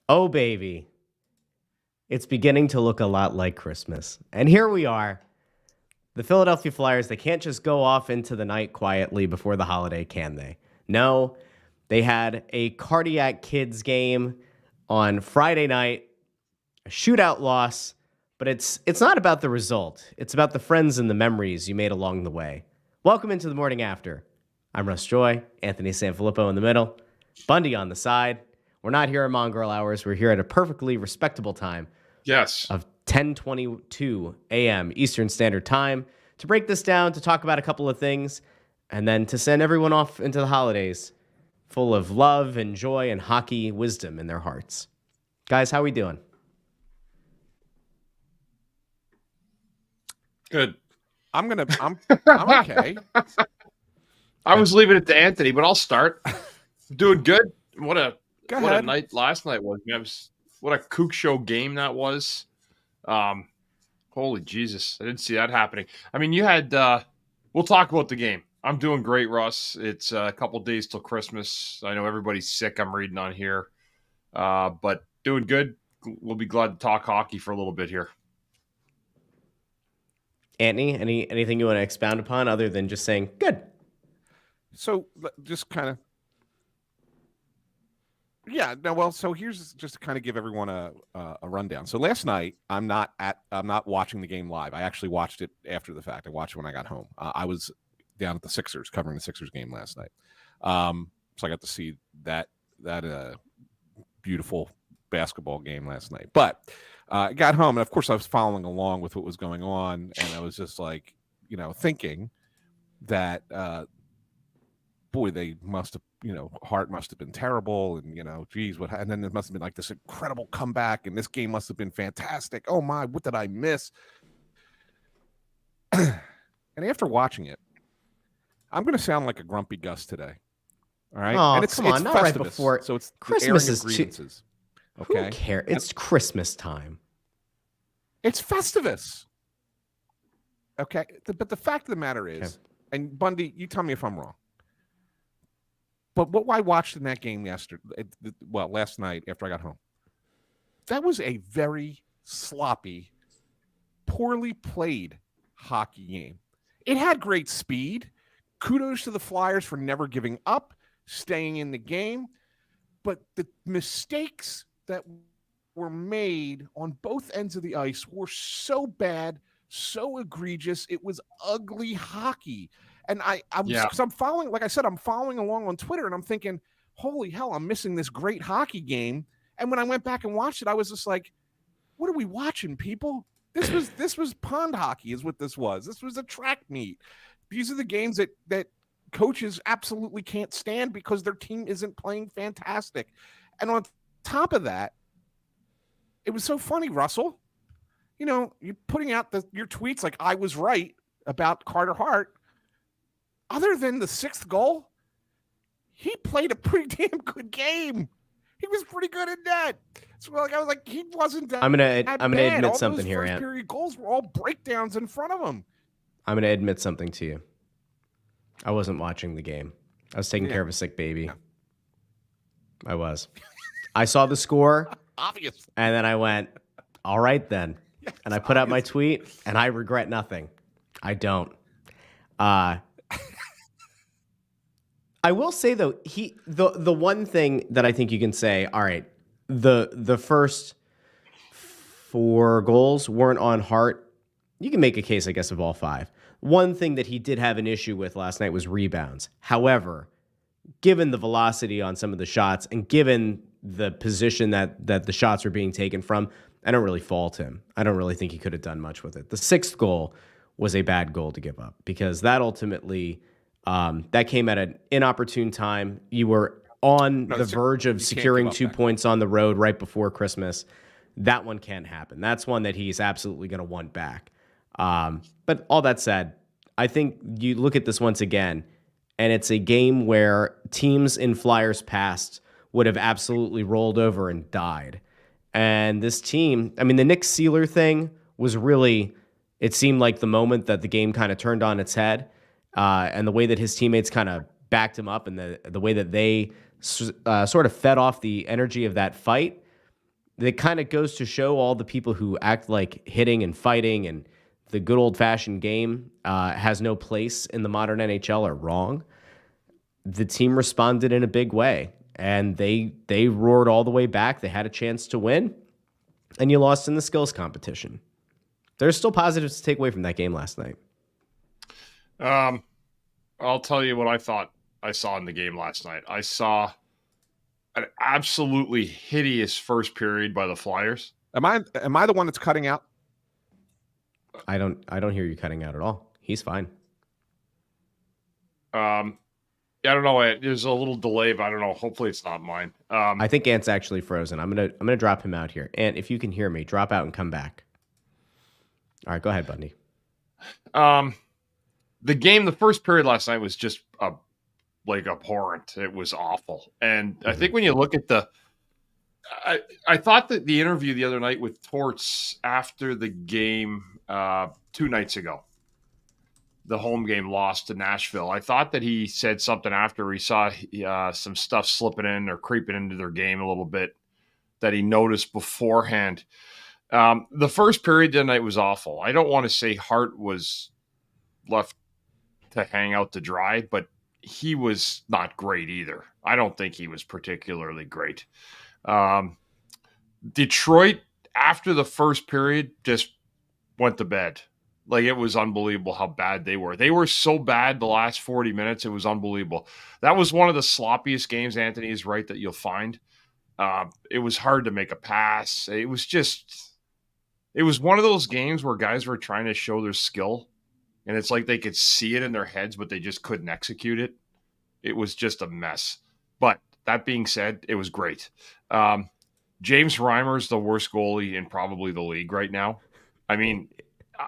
Oh, baby. It's beginning to look a lot like Christmas. And here we are. The Philadelphia Flyers, they can't just go off into the night quietly before the holiday, can they? No, they had a cardiac kids game on Friday night, a shootout loss, but it's not about the result. It's about the friends and the memories you made along the way. Welcome into the morning after. I'm Russ Joy, Anthony SanFilippo in the middle, Bundy on the side. We're not here at Mongrel Hours. We're here at a perfectly respectable time. Yes. Of 10:22 a.m. Eastern Standard Time to break this down, to talk about a couple of things, and then to send everyone off into the holidays full of love and joy and hockey wisdom in their hearts. Guys, how we doing? Good. I'm okay. I was leaving it to Anthony, but I'll start. Doing good. What a night last night was. What a kook show game that was. Holy Jesus. I didn't see that happening. I mean, you had we'll talk about the game. I'm doing great, Russ. It's a couple days till Christmas. I know everybody's sick, I'm reading on here. But doing good. We'll be glad to talk hockey for a little bit here. Anthony, anything you want to expound upon other than just saying good? So just kind of, so here's just to kind of give everyone a rundown. So last night, I'm not watching the game live. I actually watched it after the fact. I watched it when I got home. I was down at the Sixers covering the Sixers game last night. So I got to see that beautiful basketball game last night. But I got home, and of course I was following along with what was going on, and I was just like, thinking that, boy, they must have, Hart must have been terrible, and geez, and then there must have been like this incredible comeback, and this game must have been fantastic. Oh my, what did I miss? And after watching it, I'm going to sound like a grumpy Gus today. All right, oh, and it's come on, not Festivus, right before. So it's Christmas is grievances. Okay, who cares? It's Christmas time. It's Festivus. Okay, but the fact of the matter is, and Bundy, you tell me if I'm wrong. But what I watched in that game last night after I got home, that was a very sloppy, poorly played hockey game. It had great speed. Kudos to the Flyers for never giving up, staying in the game. But the mistakes that were made on both ends of the ice were so bad, so egregious. It was ugly hockey. And because I'm following, like I said, I'm following along on Twitter, and I'm thinking, holy hell, I'm missing this great hockey game. And when I went back and watched it, I was just like, what are we watching, people? This was pond hockey is what this was. This was a track meet. These are the games that coaches absolutely can't stand because their team isn't playing fantastic. And on top of that, it was so funny, Russell. You're putting out your tweets like I was right about Carter Hart. Other than the sixth goal, he played a pretty damn good game. He was pretty good in net. So I was like, he wasn't that. I'm gonna admit all something here, Ant. Ant. Period goals were all breakdowns in front of him. I'm gonna admit something to you. I wasn't watching the game. I was taking care of a sick baby. I was. I saw the score, obvious, and then I went, all right then. And I put out my tweet, and I regret nothing. I don't. I will say though, the one thing that I think you can say, all right, the first 4 goals weren't on Hart. You can make a case, I guess, of all 5. One thing that he did have an issue with last night was rebounds. However, given the velocity on some of the shots and given the position that the shots were being taken from, I don't really fault him. I don't really think he could have done much with it. The 6th goal was a bad goal to give up because that ultimately that came at an inopportune time. You were on the verge of securing 2 points on the road right before Christmas. That one can't happen. That's one that he's absolutely going to want back. But all that said, I think you look at this once again, and it's a game where teams in Flyers past would have absolutely rolled over and died. And this team, I mean, the Nick Seeler thing was really, it seemed like the moment that the game kind of turned on its head, and the way that his teammates kind of backed him up and the way that they sort of fed off the energy of that fight. that kind of goes to show all the people who act like hitting and fighting and the good old-fashioned game has no place in the modern NHL are wrong. The team responded in a big way, and they roared all the way back. They had a chance to win, and you lost in the skills competition. There's still positives to take away from that game last night. I'll tell you what I thought I saw in the game last night. I saw an absolutely hideous first period by the Flyers. Am I the one that's cutting out? I don't hear you cutting out at all. He's fine. I don't know. There's a little delay, but I don't know. Hopefully it's not mine. I think Ant's actually frozen. I'm gonna drop him out here. Ant, if you can hear me, drop out and come back. All right, go ahead, Bundy. The first period last night was just abhorrent. It was awful. And I think when you look at I thought that the interview the other night with Torts after the game 2 nights ago, the home game lost to Nashville, I thought that he said something after he saw some stuff slipping in or creeping into their game a little bit that he noticed beforehand. The first period tonight was awful. I don't want to say Hart was left to hang out to dry, but he was not great either. I don't think he was particularly great. Detroit, after the first period, just went to bed. Like, it was unbelievable how bad they were. They were so bad the last 40 minutes, it was unbelievable. That was one of the sloppiest games, Anthony is right, that you'll find. It was hard to make a pass. It was one of those games where guys were trying to show their skill, and it's like they could see it in their heads, but they just couldn't execute it. It was just a mess. But that being said, it was great. James Reimer's the worst goalie in probably the league right now. I mean,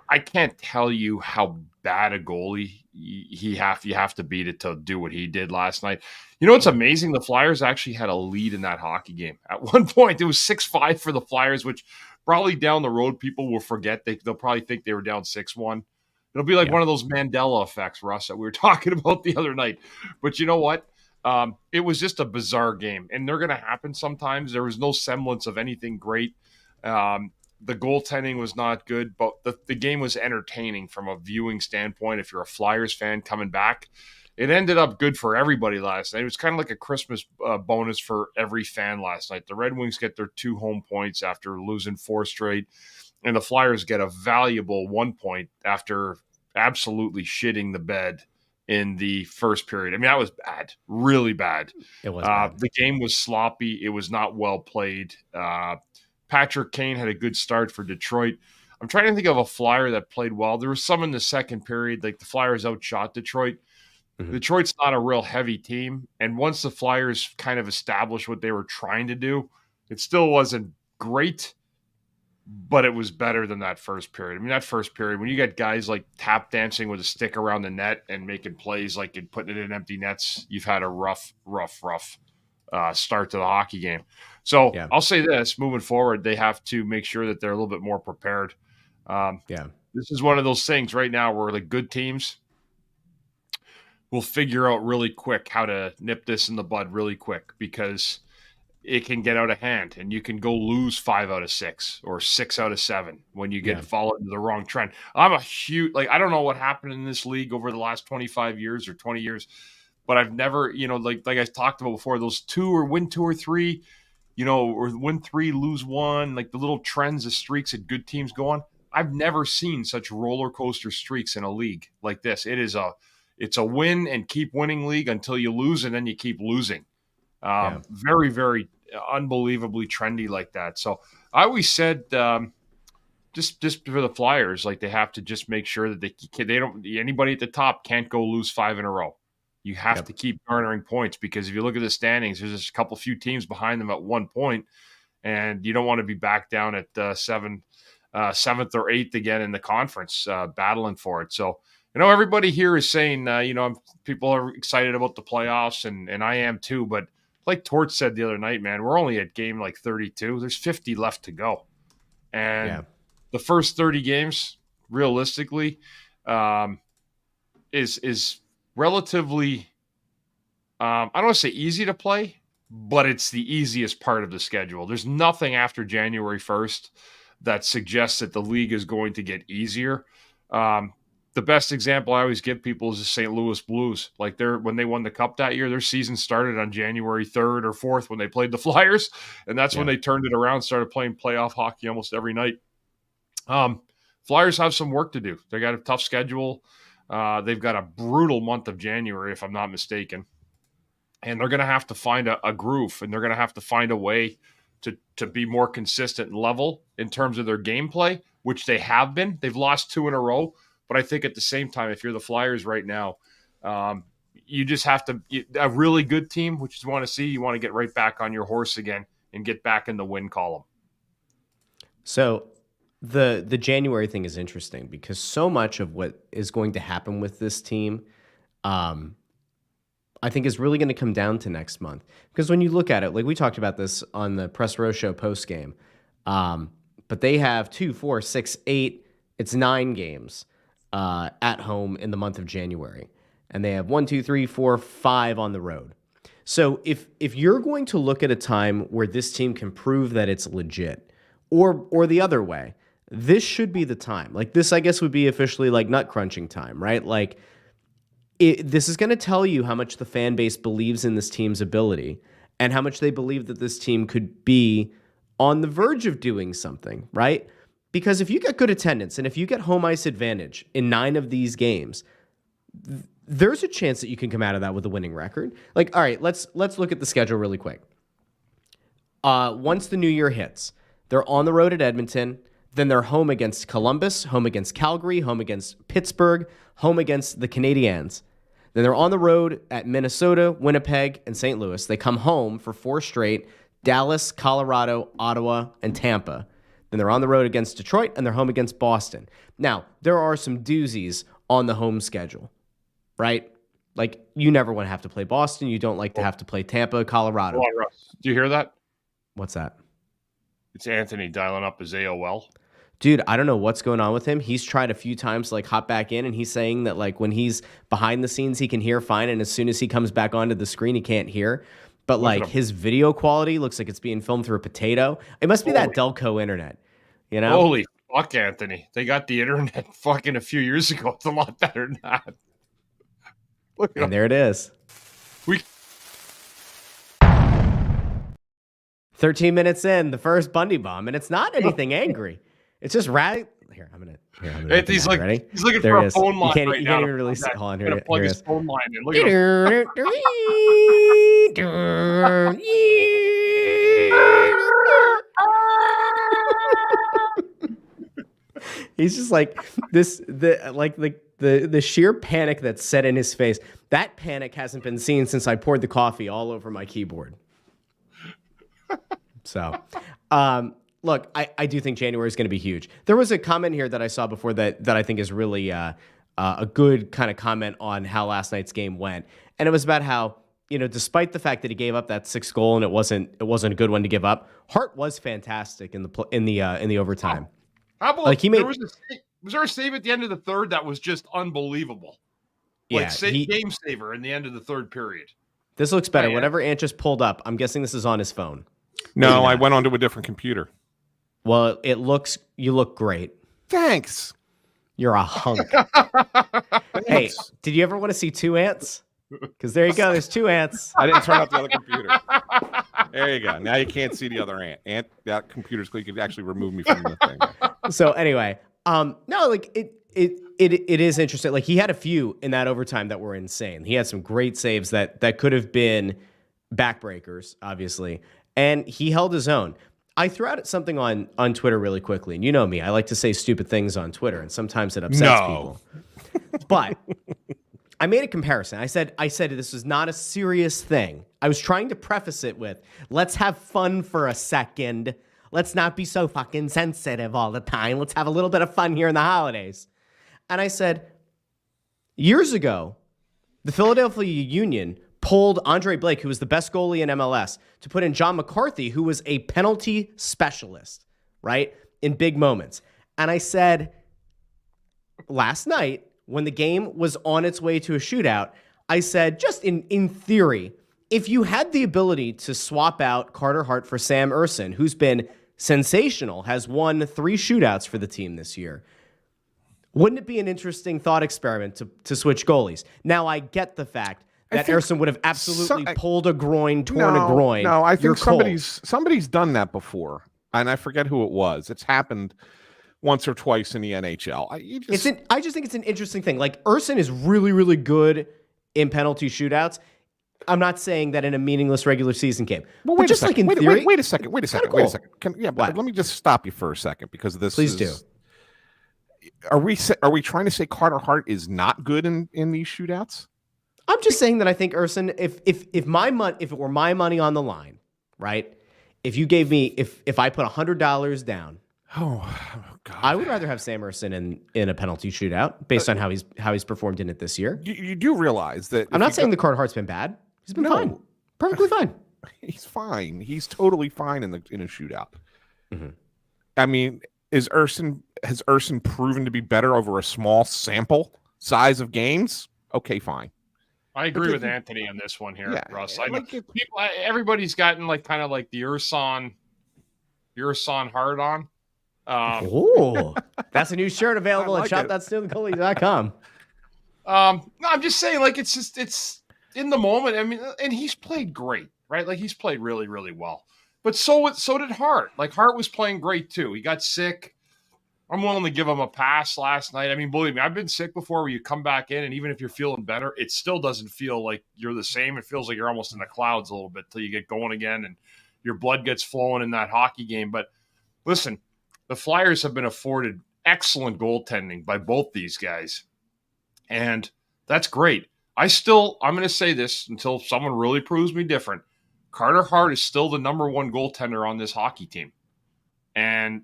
I can't tell you how bad a goalie you have to be to do what he did last night. You know what's amazing? The Flyers actually had a lead in that hockey game. At one point, it was 6-5 for the Flyers, which probably down the road people will forget. They'll probably think they were down 6-1. It'll be like one of those Mandela effects, Russ, that we were talking about the other night. But you know what? It was just a bizarre game, and they're going to happen sometimes. There was no semblance of anything great. The goaltending was not good, but the game was entertaining from a viewing standpoint. If you're a Flyers fan coming back, it ended up good for everybody last night. It was kind of like a Christmas bonus for every fan last night. The Red Wings get their 2 home points after losing 4 straight, and the Flyers get a valuable 1 point after absolutely shitting the bed in the first period. I mean, that was bad, really bad. It was bad. The game was sloppy. It was not well played. Patrick Kane had a good start for Detroit. I'm trying to think of a Flyer that played well. There was some in the second period, like the Flyers outshot Detroit. Mm-hmm. Detroit's not a real heavy team, and once the Flyers kind of established what they were trying to do, it still wasn't great, but it was better than that first period. I mean, that first period, when you get guys like tap dancing with a stick around the net and making plays like and putting it in empty nets, you've had a rough start to the hockey game. So I'll say this, moving forward, they have to make sure that they're a little bit more prepared. This is one of those things right now where the good teams will figure out really quick how to nip this in the bud really quick, because it can get out of hand and you can go lose 5 out of 6 or 6 out of 7 when you get followed into the wrong trend. I'm a huge, I don't know what happened in this league over the last 25 years or 20 years, but I've never, like I talked about before, those 2 or win 2 or 3, or win 3, lose 1, like the little trends, the streaks that good teams go on. I've never seen such roller coaster streaks in a league like this. It's a win and keep winning league until you lose, and then you keep losing. Very, very unbelievably trendy like that. So I always said, just for the Flyers, like they have to just make sure that they don't, anybody at the top can't go lose 5 in a row. You have to keep garnering points, because if you look at the standings, there's just a few teams behind them at 1 point, and you don't want to be back down at 7th or 8th again in the conference, battling for it. So, everybody here is saying, people are excited about the playoffs, and I am too. But like Torch said the other night, man, we're only at game 32. There's 50 left to go, and the first 30 games, realistically, is relatively, I don't want to say easy to play, but it's the easiest part of the schedule. There's nothing after January 1st that suggests that the league is going to get easier. The best example I always give people is the St. Louis Blues. Like when they won the Cup that year, their season started on January 3rd or 4th when they played the Flyers, and that's when they turned it around, started playing playoff hockey almost every night. Flyers have some work to do. They got a tough schedule. They've got a brutal month of January, if I'm not mistaken. And they're going to have to find a groove, and they're going to have to find a way to be more consistent and level in terms of their gameplay, which they have been. They've lost 2 in a row. But I think at the same time, if you're the Flyers right now, you just have to – a really good team, which you want to see, you want to get right back on your horse again and get back in the win column. So the January thing is interesting because so much of what is going to happen with this team I think is really going to come down to next month. Because when you look at it, like we talked about this on the Press Row Show postgame, but they have 2, 4, 6, 8, it's 9 games at home in the month of January. And they have 1, 2, 3, 4, 5 on the road. So if you're going to look at a time where this team can prove that it's legit, or the other way, this should be the time. Like this, I guess, would be officially like nut crunching time, right? Like this is going to tell you how much the fan base believes in this team's ability and how much they believe that this team could be on the verge of doing something, right? Because if you get good attendance and if you get home ice advantage in 9 of these games, there's a chance that you can come out of that with a winning record. Like, all right, let's look at the schedule really quick. Once the new year hits, they're on the road at Edmonton, then they're home against Columbus, home against Calgary, home against Pittsburgh, home against the Canadiens. Then they're on the road at Minnesota, Winnipeg, and St. Louis. They come home for 4 straight, Dallas, Colorado, Ottawa, and Tampa. Then they're on the road against Detroit, and they're home against Boston. Now, there are some doozies on the home schedule, right? Like, you never want to have to play Boston. You don't like to have to play Tampa, Colorado. Hold on, Russ. Do you hear that? What's that? It's Anthony dialing up his AOL. Dude, I don't know what's going on with him. He's tried a few times to like hop back in, and he's saying that like when he's behind the scenes, he can hear fine, and as soon as he comes back onto the screen, he can't hear. But like his video quality looks like it's being filmed through a potato. It must be that Delco internet, you know? Holy fuck, Anthony. They got the internet fucking a few years ago. It's a lot better than that. Look at And there it is. 13 minutes in, the first Bundy bomb, and it's not anything angry. It's just Here, I'm gonna. He's ready? He's looking there for a phone line. You can't even really see. Hold on, here. Plug Here his it is. phone line in. Look at him. He's just like this. The sheer panic that's set in his face. That panic hasn't been seen since I poured the coffee all over my keyboard. So, look, I do think January is going to be huge. There was a comment here that I saw before that I think is really a good kind of comment on how last night's game went, and it was about how, you know, despite the fact that he gave up that 6th goal and it wasn't a good one to give up, Hart was fantastic in the overtime. How about like he made? Was there a save at the end of the third that was just unbelievable? Like game saver in the end of the third period. This looks better. Whatever Ant just pulled up, I'm guessing this is on his phone. No, I went onto a different computer. Well, you look great. Thanks. You're a hunk. Hey, did you ever want to see 2 ants? Because there you go. There's 2 ants. I didn't turn off the other computer. There you go. Now you can't see the other ant. That computer's click could actually remove me from the thing. So anyway, no, like it is interesting. Like he had a few in that overtime that were insane. He had some great saves that could have been backbreakers, obviously, and he held his own. I threw out something on Twitter really quickly, and you know me, I like to say stupid things on Twitter, and sometimes it upsets people. But I made a comparison. I said this is not a serious thing. I was trying to preface it with, let's have fun for a second. Let's not be so fucking sensitive all the time. Let's have a little bit of fun here in the holidays. And I said, years ago, the Philadelphia Union pulled Andre Blake, who was the best goalie in MLS, to put in John McCarthy, who was a penalty specialist, right, in big moments. And I said, last night, when the game was on its way to a shootout, I said, just in theory, if you had the ability to swap out Carter Hart for Sam Ersson, who's been sensational, has won 3 shootouts for the team this year, wouldn't it be an interesting thought experiment to switch goalies? Now, I get the fact that Ersson would have absolutely pulled a groin, torn a groin. No, I think somebody's done that before, and I forget who it was. It's happened once or twice in the NHL. I just think it's an interesting thing. Like, Ersson is really, really good in penalty shootouts. I'm not saying that in a meaningless regular season game. Well, wait just a second. Like in wait, theory, wait a second. Wait a second. Let me just stop you for a second because this. Please do. Are we trying to say Carter Hart is not good in these shootouts? I'm just saying that I think Ersson, if it were my money on the line, right? If you gave me, if I put $100 down, oh God, I would rather have Sam Ersson in a penalty shootout based on how he's performed in it this year. You do realize that I'm not saying the Carter Hart's been bad. He's been fine, perfectly fine. He's fine. He's totally fine in a shootout. Mm-hmm. I mean, has Ersson proven to be better over a small sample size of games? Okay, fine. I agree with Anthony on this one here, Russ. I know everybody's gotten like kind of like the Ersson Hart on. Oh, that's a new shirt available at shop.snowthegoalie.com. No, I'm just saying, like, it's in the moment. I mean, and he's played great, right? Like, he's played really, really well. But so did Hart. Like, Hart was playing great too. He got sick. I'm willing to give him a pass last night. I mean, believe me, I've been sick before where you come back in, and even if you're feeling better, it still doesn't feel like you're the same. It feels like you're almost in the clouds a little bit till you get going again and your blood gets flowing in that hockey game. But listen, the Flyers have been afforded excellent goaltending by both these guys, and that's great. I'm going to say this until someone really proves me different. Carter Hart is still the number 1 goaltender on this hockey team. And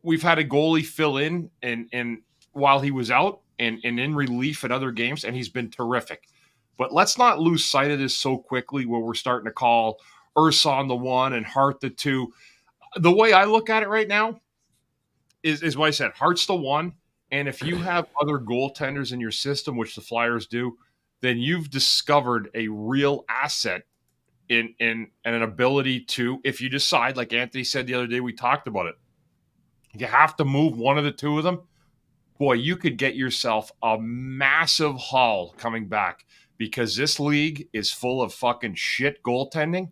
we've had a goalie fill in and while he was out and in relief at other games, and he's been terrific. But let's not lose sight of this so quickly where we're starting to call Ersson the 1 and Hart the 2. The way I look at it right now is what I said. Hart's the 1, and if you have other goaltenders in your system, which the Flyers do, then you've discovered a real asset in an ability to, if you decide, like Anthony said the other day, we talked about it, you have to move one of the 2 of them, boy, you could get yourself a massive haul coming back because this league is full of fucking shit goaltending,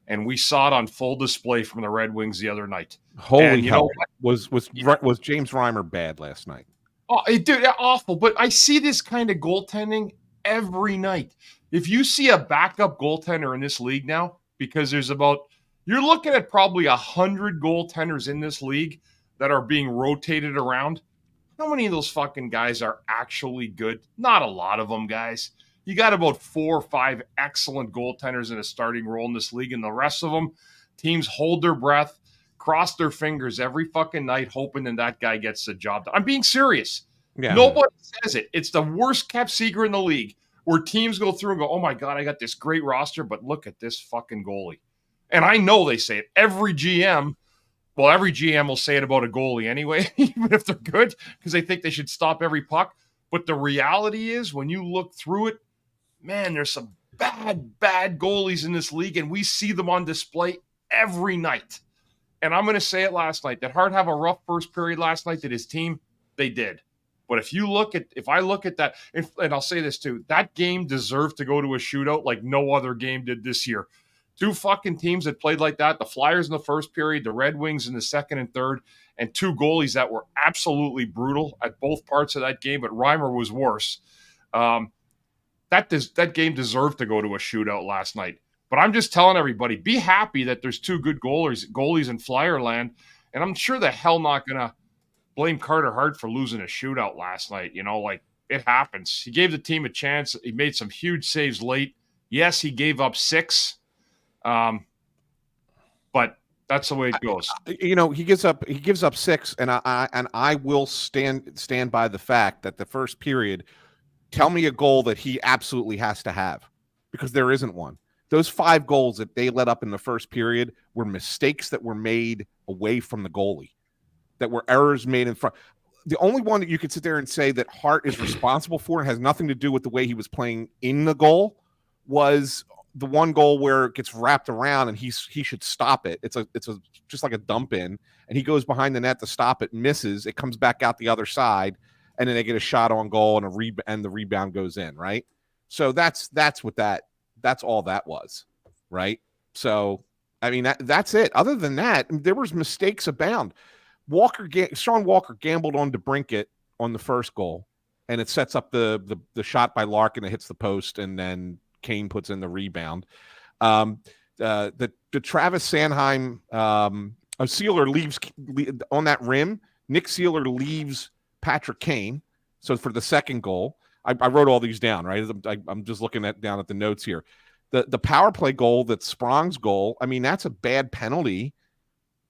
and we saw it on full display from the Red Wings the other night. Holy hell. Was James Reimer bad last night? Oh, dude, awful. But I see this kind of goaltending every night. If you see a backup goaltender in this league now, because you're looking at probably 100 goaltenders in this league that are being rotated around. How many of those fucking guys are actually good? Not a lot of them, guys. You got about 4 or 5 excellent goaltenders in a starting role in this league, and the rest of them, teams hold their breath, cross their fingers every fucking night, hoping that guy gets the job done. I'm being serious. Yeah. Nobody says it. It's the worst kept secret in the league where teams go through and go, oh my God, I got this great roster, but look at this fucking goalie. And I know they say it. Every GM will say it about a goalie anyway, even if they're good, because they think they should stop every puck. But the reality is, when you look through it, man, there's some bad goalies in this league, and we see them on display every night. And I'm going to say it last night. Did Hart have a rough first period last night? Did his team? They did. But if I look at that, and I'll say this too, that game deserved to go to a shootout like no other game did this year. 2 fucking teams that played like that, the Flyers in the first period, the Red Wings in the second and third, and 2 goalies that were absolutely brutal at both parts of that game, but Reimer was worse. That game deserved to go to a shootout last night. But I'm just telling everybody, be happy that there's 2 good goalies in Flyer land, and I'm sure the hell not going to blame Carter Hart for losing a shootout last night. You know, like, it happens. He gave the team a chance. He made some huge saves late. Yes, he gave up 6. But that's the way it goes. He gives up 6, and I will stand by the fact that the first period, tell me a goal that he absolutely has to have, because there isn't one. Those 5 goals that they let up in the first period were mistakes that were made away from the goalie, that were errors made in front. The only one that you could sit there and say that Hart is responsible for and has nothing to do with the way he was playing in the goal was the one goal where it gets wrapped around and he should stop it. It's just like a dump in, and he goes behind the net to stop it, misses. It comes back out the other side, and then they get a shot on goal and the rebound goes in, right? So that's all that was, right? So I mean that's it. Other than that, there was mistakes abound. Sean Walker gambled on DeBrincat on the first goal, and it sets up the shot by Larkin that hits the post, and then Kane puts in the rebound. The Travis Sanheim Sealer leaves on that rim. Nick Sealer leaves Patrick Kane. So for the second goal, I wrote all these down, right? I'm just looking down at the notes here. The power play goal, that's Sprong's goal. I mean, that's a bad penalty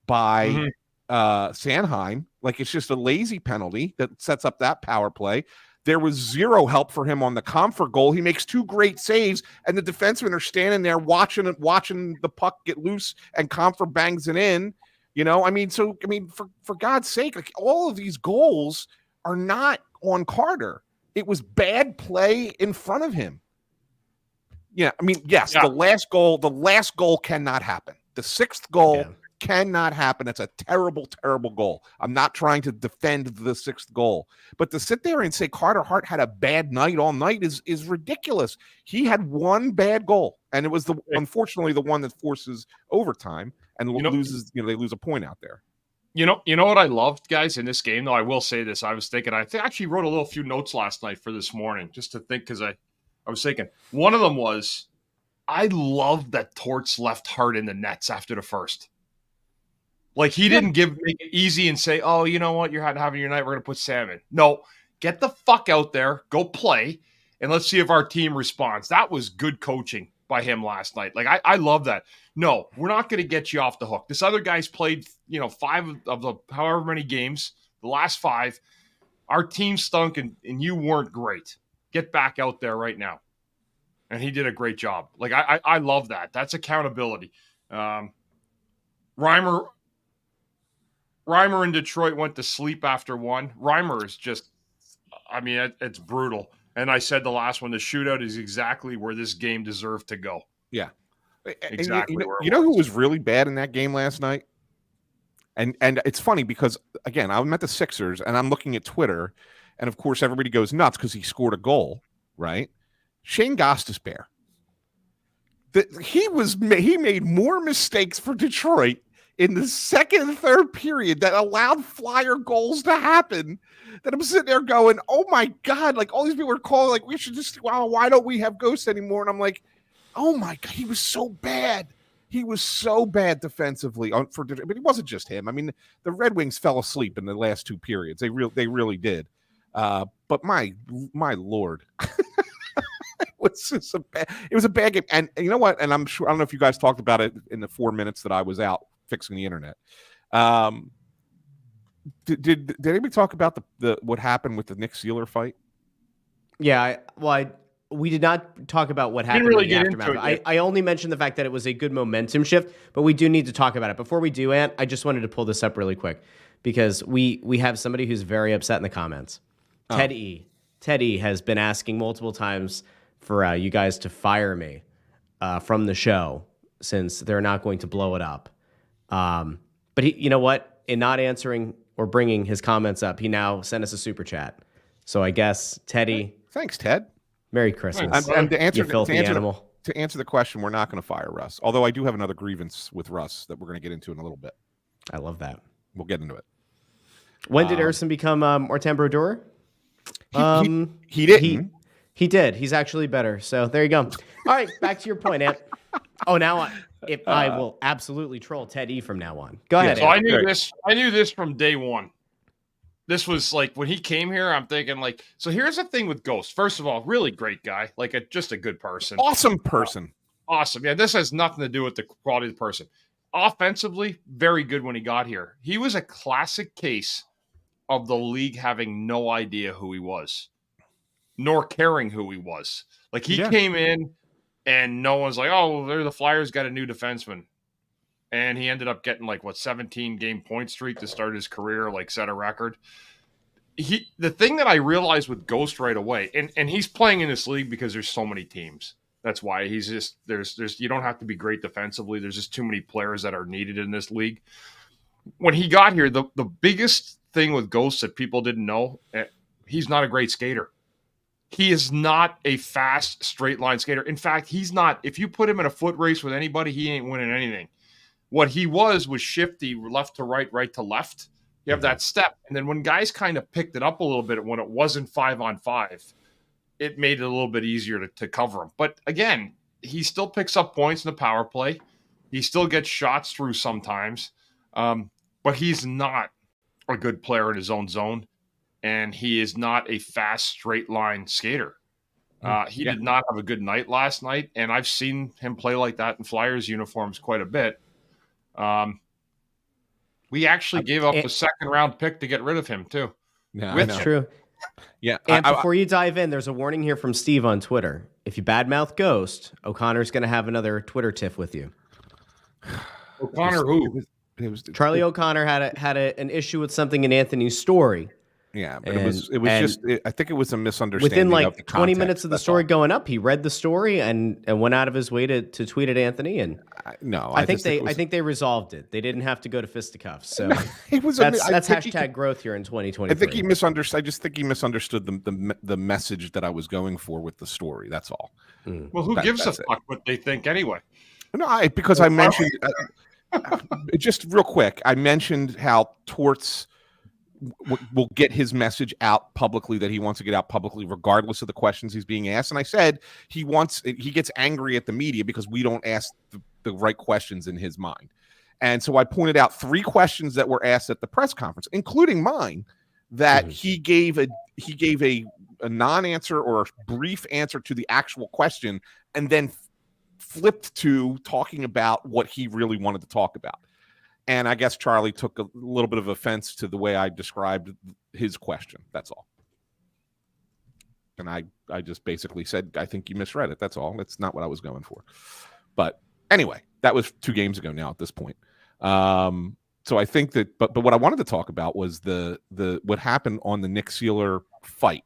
by Sanheim. Like, it's just a lazy penalty that sets up that power play. There was zero help for him on the Comfort goal. He makes two great saves, and the defensemen are standing there watching the puck get loose, and Comfort bangs it in. For God's sake, like, all of these goals are not on Carter. It was bad play in front of him. Yeah, I mean, yes, yeah. The last goal cannot happen. The sixth goal cannot happen. It's a terrible, terrible goal. I'm not trying to defend the sixth goal, but to sit there and say Carter Hart had a bad night all night is ridiculous. He had one bad goal, and it was unfortunately the one that forces overtime and loses. They lose a point out there. You know what I loved, guys, in this game, though? I will say this. I actually wrote a few notes last night for this morning just to think, because I was thinking. One of them was, I loved that Torts left Hart in the nets after the first. Like, he didn't make it easy and say, oh, you know what, you're having your night, we're going to put Sam in. No, get the fuck out there, go play, and let's see if our team responds. That was good coaching by him last night. Like, I love that. No, we're not going to get you off the hook. This other guy's played, 5 of the however many games, the last 5. Our team stunk, and you weren't great. Get back out there right now. And he did a great job. Like, I love that. That's accountability. Reimer in Detroit went to sleep after one. Reimer is just, it's brutal. And I said the last one, the shootout is exactly where this game deserved to go. Yeah. Exactly. You know who was really bad in that game last night? And it's funny because, again, I'm at the Sixers and I'm looking at Twitter, and of course everybody goes nuts because he scored a goal, right? Shane Gostisbehere. He made more mistakes for Detroit in the second and third period that allowed Flyer goals to happen, that I'm sitting there going, oh my God, like, all these people are calling, like, we should just, why don't we have Ghost anymore? And I'm like, oh my God, he was so bad. He was so bad defensively but it wasn't just him. I mean, the Red Wings fell asleep in the last 2 periods. They really did. But my Lord, it was a bad game. And you know what? And I'm sure, I don't know if you guys talked about it in the 4 minutes that I was out fixing the internet. Did anybody talk about the what happened with the Nick Sealer fight? Yeah, we did not talk about what happened in the aftermath. I only mentioned the fact that it was a good momentum shift, but we do need to talk about it. Before we do, Ant, I just wanted to pull this up really quick because we have somebody who's very upset in the comments. Oh. Ted E has been asking multiple times for you guys to fire me from the show since they're not going to blow it up. But he, you know what? In not answering or bringing his comments up, he now sent us a super chat. So I guess Teddy. Thanks, Ted. Merry Christmas. And to answer the question, we're not going to fire Russ. Although I do have another grievance with Russ that we're going to get into in a little bit. I love that. We'll get into it. When did Erson become Martin Brodeur? He didn't. He did. He's actually better. So there you go. All right, back to your point, Ant. Oh, now I will absolutely troll Ted E from now on. Go ahead. So Ant. I knew this from day one. This was like when he came here, I'm thinking like, so here's the thing with Ghost. First of all, really great guy, like just a good person. Awesome person. Awesome. Yeah, this has nothing to do with the quality of the person. Offensively, very good when he got here. He was a classic case of the league having no idea who he was, nor caring who he was. Like he came in and no one's like, oh, the Flyers got a new defenseman. And he ended up getting 17-game point streak to start his career, set a record. The thing that I realized with Ghost right away, and he's playing in this league because there's so many teams. That's why he's just there's you don't have to be great defensively. There's just too many players that are needed in this league. When he got here, the biggest thing with Ghost that people didn't know, he's not a great skater. He is not a fast straight line skater. In fact, he's not. If you put him in a foot race with anybody, he ain't winning anything. What he was shifty, left to right, right to left. You have that step. And then when guys kind of picked it up a little bit when it wasn't 5-on-5, it made it a little bit easier to cover him. But again, he still picks up points in the power play. He still gets shots through sometimes. But he's not a good player in his own zone. And he is not a fast, straight line skater. He did not have a good night last night. And I've seen him play like that in Flyers uniforms quite a bit. We actually gave up a second-round pick to get rid of him, too. Yeah, that's true. Yeah. And before you dive in, there's a warning here from Steve on Twitter. If you badmouth Ghost, O'Connor's going to have another Twitter tiff with you. O'Connor who? Charlie O'Connor had an issue with something in Anthony's story. Yeah, but it was just I think it was a misunderstanding. Within like of the 20 context, minutes of the story going up, he read the story and went out of his way to tweet at Anthony. And I think they resolved it. They didn't have to go to fisticuffs. So that's hashtag growth here in 2023. I think he misunderstood. I just think he misunderstood the message that I was going for with the story. That's all. Well, who gives a fuck what they think anyway? No, because I mentioned just real quick. I mentioned how Torts will get his message out publicly, that he wants to get out publicly regardless of the questions he's being asked. And I said he gets angry at the media because we don't ask the right questions in his mind. And so I pointed out 3 questions that were asked at the press conference, including mine, that he gave a non-answer or a brief answer to the actual question and then flipped to talking about what he really wanted to talk about. And I guess Charlie took a little bit of offense to the way I described his question. That's all. And I just basically said, I think you misread it. That's all. That's not what I was going for. But anyway, that was 2 games ago now at this point. So I think that, but what I wanted to talk about was the what happened on the Nick Seeler fight.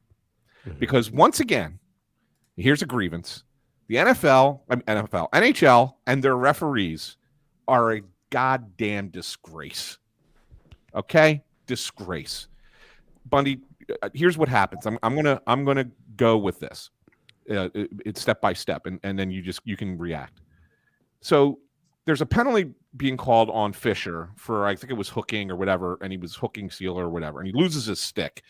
Because once again, here's a grievance. The NHL, and their referees are a goddamn disgrace. Okay? Disgrace. Bundy, here's what happens. I'm gonna go with this. It's step by step, and then you can react. So there's a penalty being called on Fisher for, I think it was hooking or whatever, and he was hooking Seeler or whatever, and he loses his stick.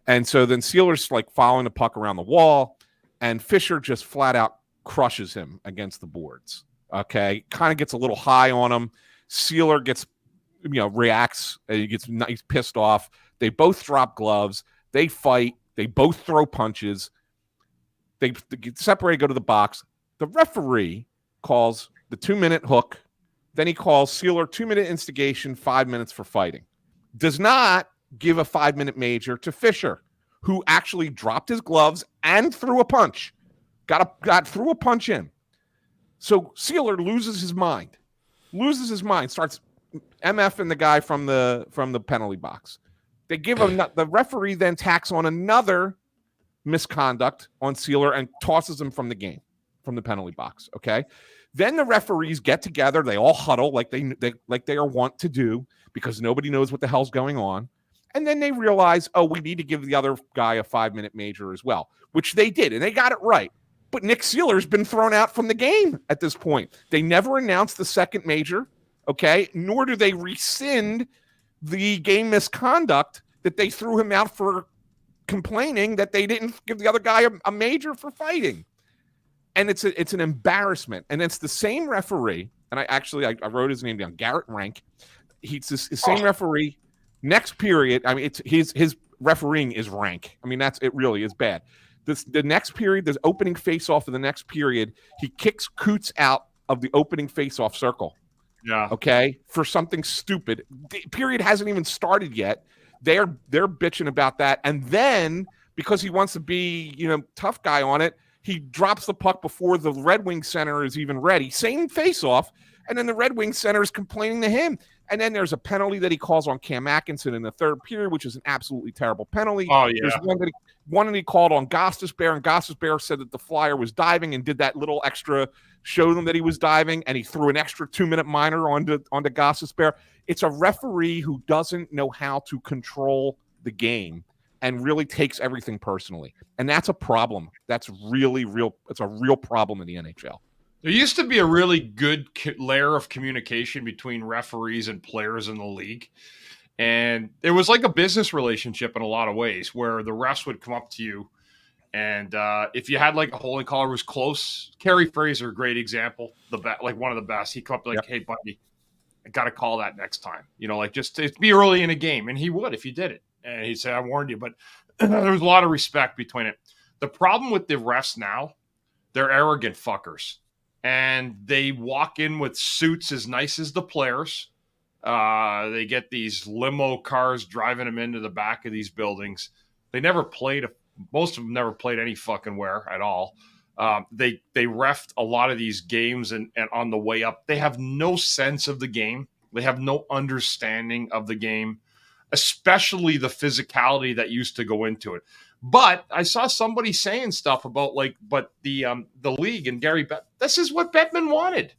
And so then Seeler's like following the puck around the wall, and Fisher just flat out crushes him against the boards. Okay? Kind of gets a little high on him. Seeler gets, reacts. He's pissed off. They both drop gloves. They fight. They both throw punches. They get separated, go to the box. The referee calls the 2-minute hook. Then he calls Seeler 2-minute instigation, 5 minutes for fighting. Does not give a 5-minute major to Fisher, who actually dropped his gloves and threw a punch. Threw a punch in. So Seeler loses his mind. Starts MFing the guy from the penalty box. They give him the referee then tacks on another misconduct on Seeler and tosses him from the game, from the penalty box. Okay. Then the referees get together. They all huddle like they are wont to do because nobody knows what the hell's going on. And then they realize, we need to give the other guy a 5-minute major as well, which they did, and they got it right. But Nick Seeler's been thrown out from the game at this point. They never announced the second major, okay? Nor do they rescind the game misconduct that they threw him out for complaining that they didn't give the other guy a major for fighting. And it's an embarrassment. And it's the same referee, and I wrote his name down, Garrett Rank. He's the same referee. Next period, I mean, it's his refereeing is rank. I mean, it really is bad. The next period, the opening face-off of the next period, he kicks Coots out of the opening face-off circle. Yeah. Okay? For something stupid. The period hasn't even started yet. They're bitching about that. And then, because he wants to be, tough guy on it, he drops the puck before the Red Wing center is even ready. Same face-off. And then the Red Wing center is complaining to him. And then there's a penalty that he calls on Cam Atkinson in the third period, which is an absolutely terrible penalty. Oh, yeah. There's one that he called on Gostisbehere, and Gostisbehere said that the Flyer was diving and did that little extra, show them that he was diving, and he threw an extra 2-minute minor onto Gostisbehere. It's a referee who doesn't know how to control the game and really takes everything personally. And that's a problem. That's really real. It's a real problem in the NHL. There used to be a really good layer of communication between referees and players in the league. And it was like a business relationship in a lot of ways, where the refs would come up to you. And if you had like a holding call who was close, Kerry Fraser, great example, like one of the best. He'd come up like, hey, Bundy, I got to call that next time. You know, like just it'd be early in a game. And he would if you did it. And he'd say, I warned you. But there was a lot of respect between it. The problem with the refs now, they're arrogant fuckers. And they walk in with suits as nice as the players. They get these limo cars driving them into the back of these buildings. They never played. Most of them never played any fucking where at all. They reffed a lot of these games and on the way up. They have no sense of the game. They have no understanding of the game, especially the physicality that used to go into it. But I saw somebody saying stuff about the league and Gary this is what Bettman wanted.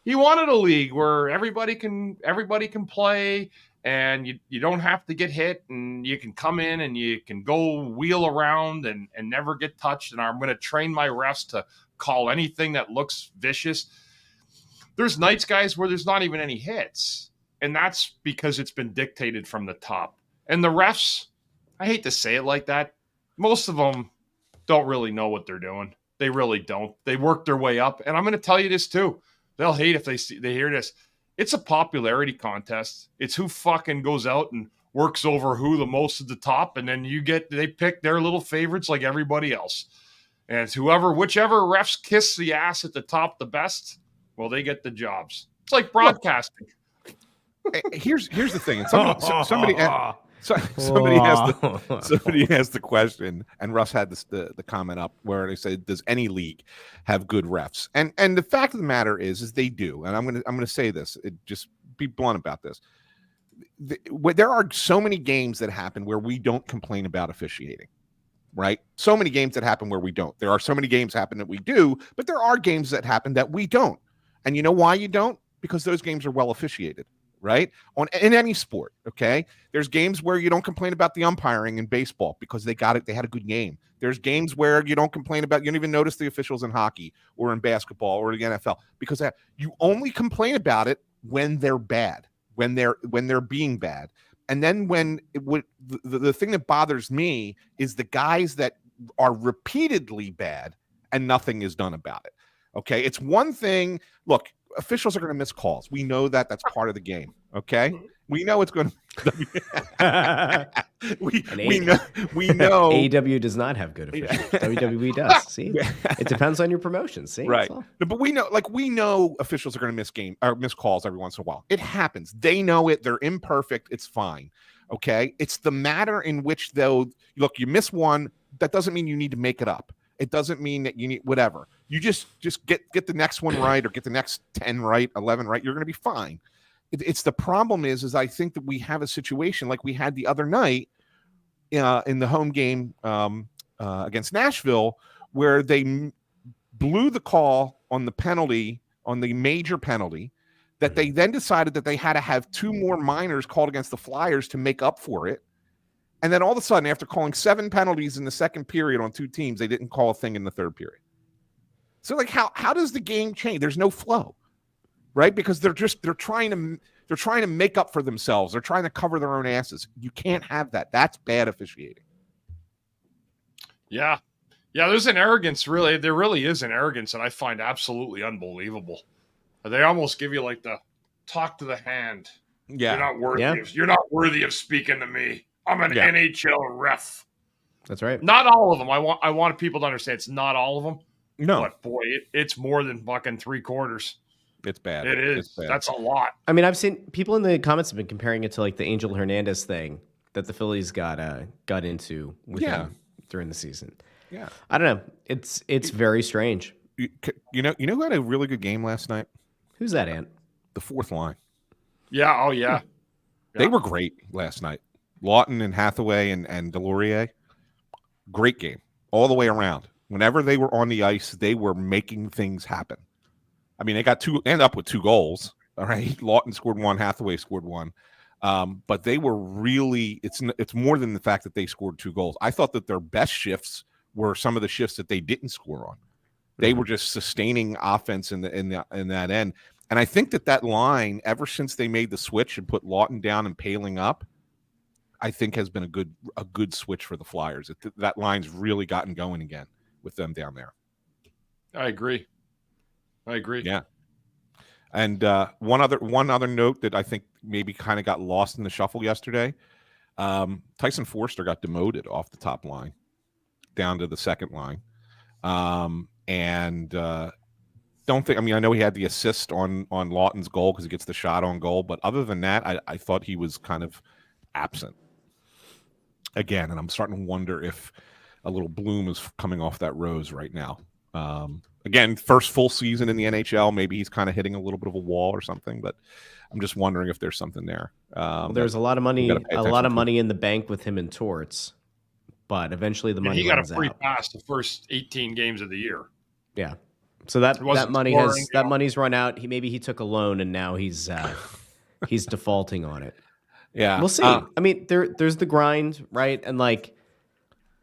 He wanted a league where everybody can play and you don't have to get hit and you can come in and you can go wheel around and never get touched. And I'm going to train my refs to call anything that looks vicious. There's nights, guys, where there's not even any hits. And that's because it's been dictated from the top. And the refs, I hate to say it like that, most of them don't really know what they're doing. They really don't. They work their way up. And I'm going to tell you this too. They'll hate if they hear this. It's a popularity contest. It's who fucking goes out and works over who the most at the top. And then they pick their little favorites like everybody else. And it's whichever refs kiss the ass at the top the best, well, they get the jobs. It's like broadcasting. Here's the thing. And somebody asked the question, and Russ had the comment up where they said, "Does any league have good refs?" And the fact of the matter is they do. And I'm gonna say this. Just be blunt about this. There are so many games that happen where we don't complain about officiating, right? So many games that happen where we don't. There are so many games happen that we do, but there are games that happen that we don't. And you know why you don't? Because those games are well officiated. Right? In any sport, okay? There's games where you don't complain about the umpiring in baseball because they got it. They had a good game. There's games where you don't complain about, you don't even notice the officials in hockey or in basketball or the NFL because you only complain about it when they're bad, when they're being bad. And then the thing that bothers me is the guys that are repeatedly bad and nothing is done about it. Okay? It's one thing. Look, officials are going to miss calls. We know that. That's part of the game. Okay, we know it's going to. we know. AEW does not have good officials. WWE does. See, it depends on your promotion. See, right? But we know officials are going to miss calls every once in a while. It happens. They know it. They're imperfect. It's fine. Okay, it's the matter in which though. Look, you miss one. That doesn't mean you need to make it up. It doesn't mean that you need whatever. You just get the next one right or get the next 10 right, 11 right. You're going to be fine. It's the problem is I think that we have a situation like we had the other night in the home game against Nashville where they blew the call on the penalty, on the major penalty, that they then decided that they had to have 2 more minors called against the Flyers to make up for it. And then all of a sudden, after calling 7 penalties in the second period on 2 teams, they didn't call a thing in the third period. So, like, how does the game change? There's no flow, right? Because they're trying to make up for themselves. They're trying to cover their own asses. You can't have that. That's bad officiating. Yeah, there's an arrogance. Really, there really is an arrogance, and I find absolutely unbelievable. They almost give you like the talk to the hand. Yeah, you're not worthy. You're not worthy of speaking to me. I'm an NHL ref. That's right. Not all of them. I want people to understand it's not all of them. No. But boy, it's more than fucking 3/4. It's bad. It is. It's bad. That's a lot. I mean, I've seen people in the comments have been comparing it to like the Angel Hernandez thing that the Phillies got into with him during the season. Yeah. I don't know. It's very strange. You know who had a really good game last night? Who's that, Ant? The fourth line. Yeah. Oh, yeah. They were great last night. Lawton and Hathaway and Delorier. Great game all the way around. Whenever they were on the ice, they were making things happen. I mean, they end up with 2 goals. All right. Lawton scored 1, Hathaway scored 1. But they were really, it's more than the fact that they scored 2 goals. I thought that their best shifts were some of the shifts that they didn't score on. They were just sustaining offense in that end. And I think that line, ever since they made the switch and put Lawton down and Paling up, I think has been a good switch for the Flyers. That line's really gotten going again with them down there. I agree. Yeah. And one other note that I think maybe kind of got lost in the shuffle yesterday, Tyson Forster got demoted off the top line down to the second line. I know he had the assist on Lawton's goal because he gets the shot on goal. But other than that, I thought he was kind of absent again. And I'm starting to wonder if a little bloom is coming off that rose right now. Again, first full season in the NHL. Maybe he's kind of hitting a little bit of a wall or something, but I'm just wondering if there's something there. There's a lot of money in the bank with him in Torts, but eventually the money runs out. He got a free pass the first 18 games of the year. Yeah. So that money's run out. He took a loan and now he's defaulting on it. Yeah. We'll see. I mean, there's the grind, right? And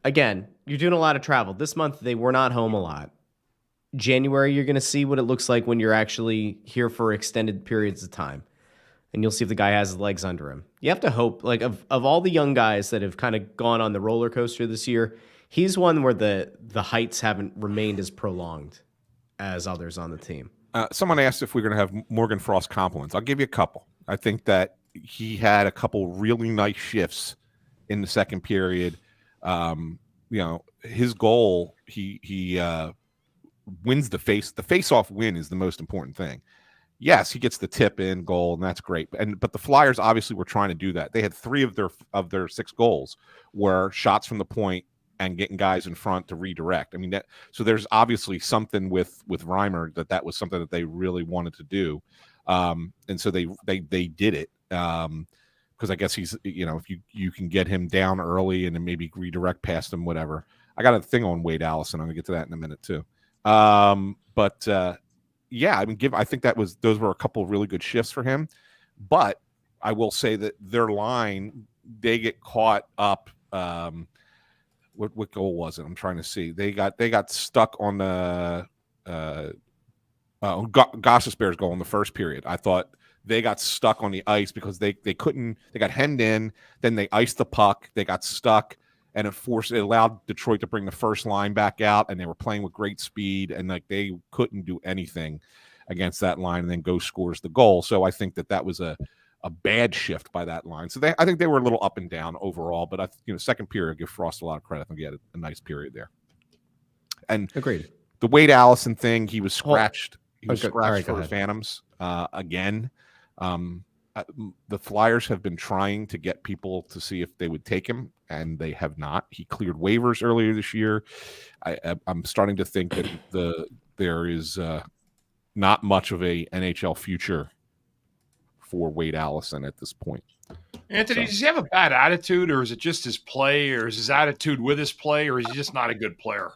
again, you're doing a lot of travel. This month they were not home a lot. January, you're going to see what it looks like when you're actually here for extended periods of time. And you'll see if the guy has his legs under him. You have to hope, of all the young guys that have kind of gone on the roller coaster this year, he's one where the heights haven't remained as prolonged as others on the team. Someone asked if we're going to have Morgan Frost compliments. I'll give you a couple. I think that he had a couple really nice shifts in the second period. His goal, he wins the face. The face-off win is the most important thing. Yes, he gets the tip in goal, and that's great. But the Flyers obviously were trying to do that. They had 3 of their 6 goals were shots from the point and getting guys in front to redirect. I mean, so there's obviously something with Reimer that was something that they really wanted to do, and so they did it because I guess he's if you can get him down early and then maybe redirect past him, whatever. I got a thing on Wade Allison. I'm gonna get to that in a minute too. Yeah, I mean, I think those were a couple of really good shifts for him, but I will say that their line, they get caught up. What goal was it? I'm trying to see. They got stuck on the Gossesbear's goal in the first period. I thought they got stuck on the ice because they couldn't. They got hemmed in. Then they iced the puck. They got stuck, and it allowed Detroit to bring the first line back out, and they were playing with great speed, and they couldn't do anything against that line. And then Ghost scores the goal. So I think that was a bad shift by that line. So I think they were a little up and down overall, but second period, I give Frost a lot of credit. I think he had a nice period there. And agreed. The Wade Allison thing, he was scratched. He was scratched for the Phantoms again. The Flyers have been trying to get people to see if they would take him, and they have not. He cleared waivers earlier this year. I'm starting to think that there is not much of a NHL future for Wade Allison at this point. Anthony, does he have a bad attitude, or is it just his play, or is his attitude with his play, or is he just not a good player?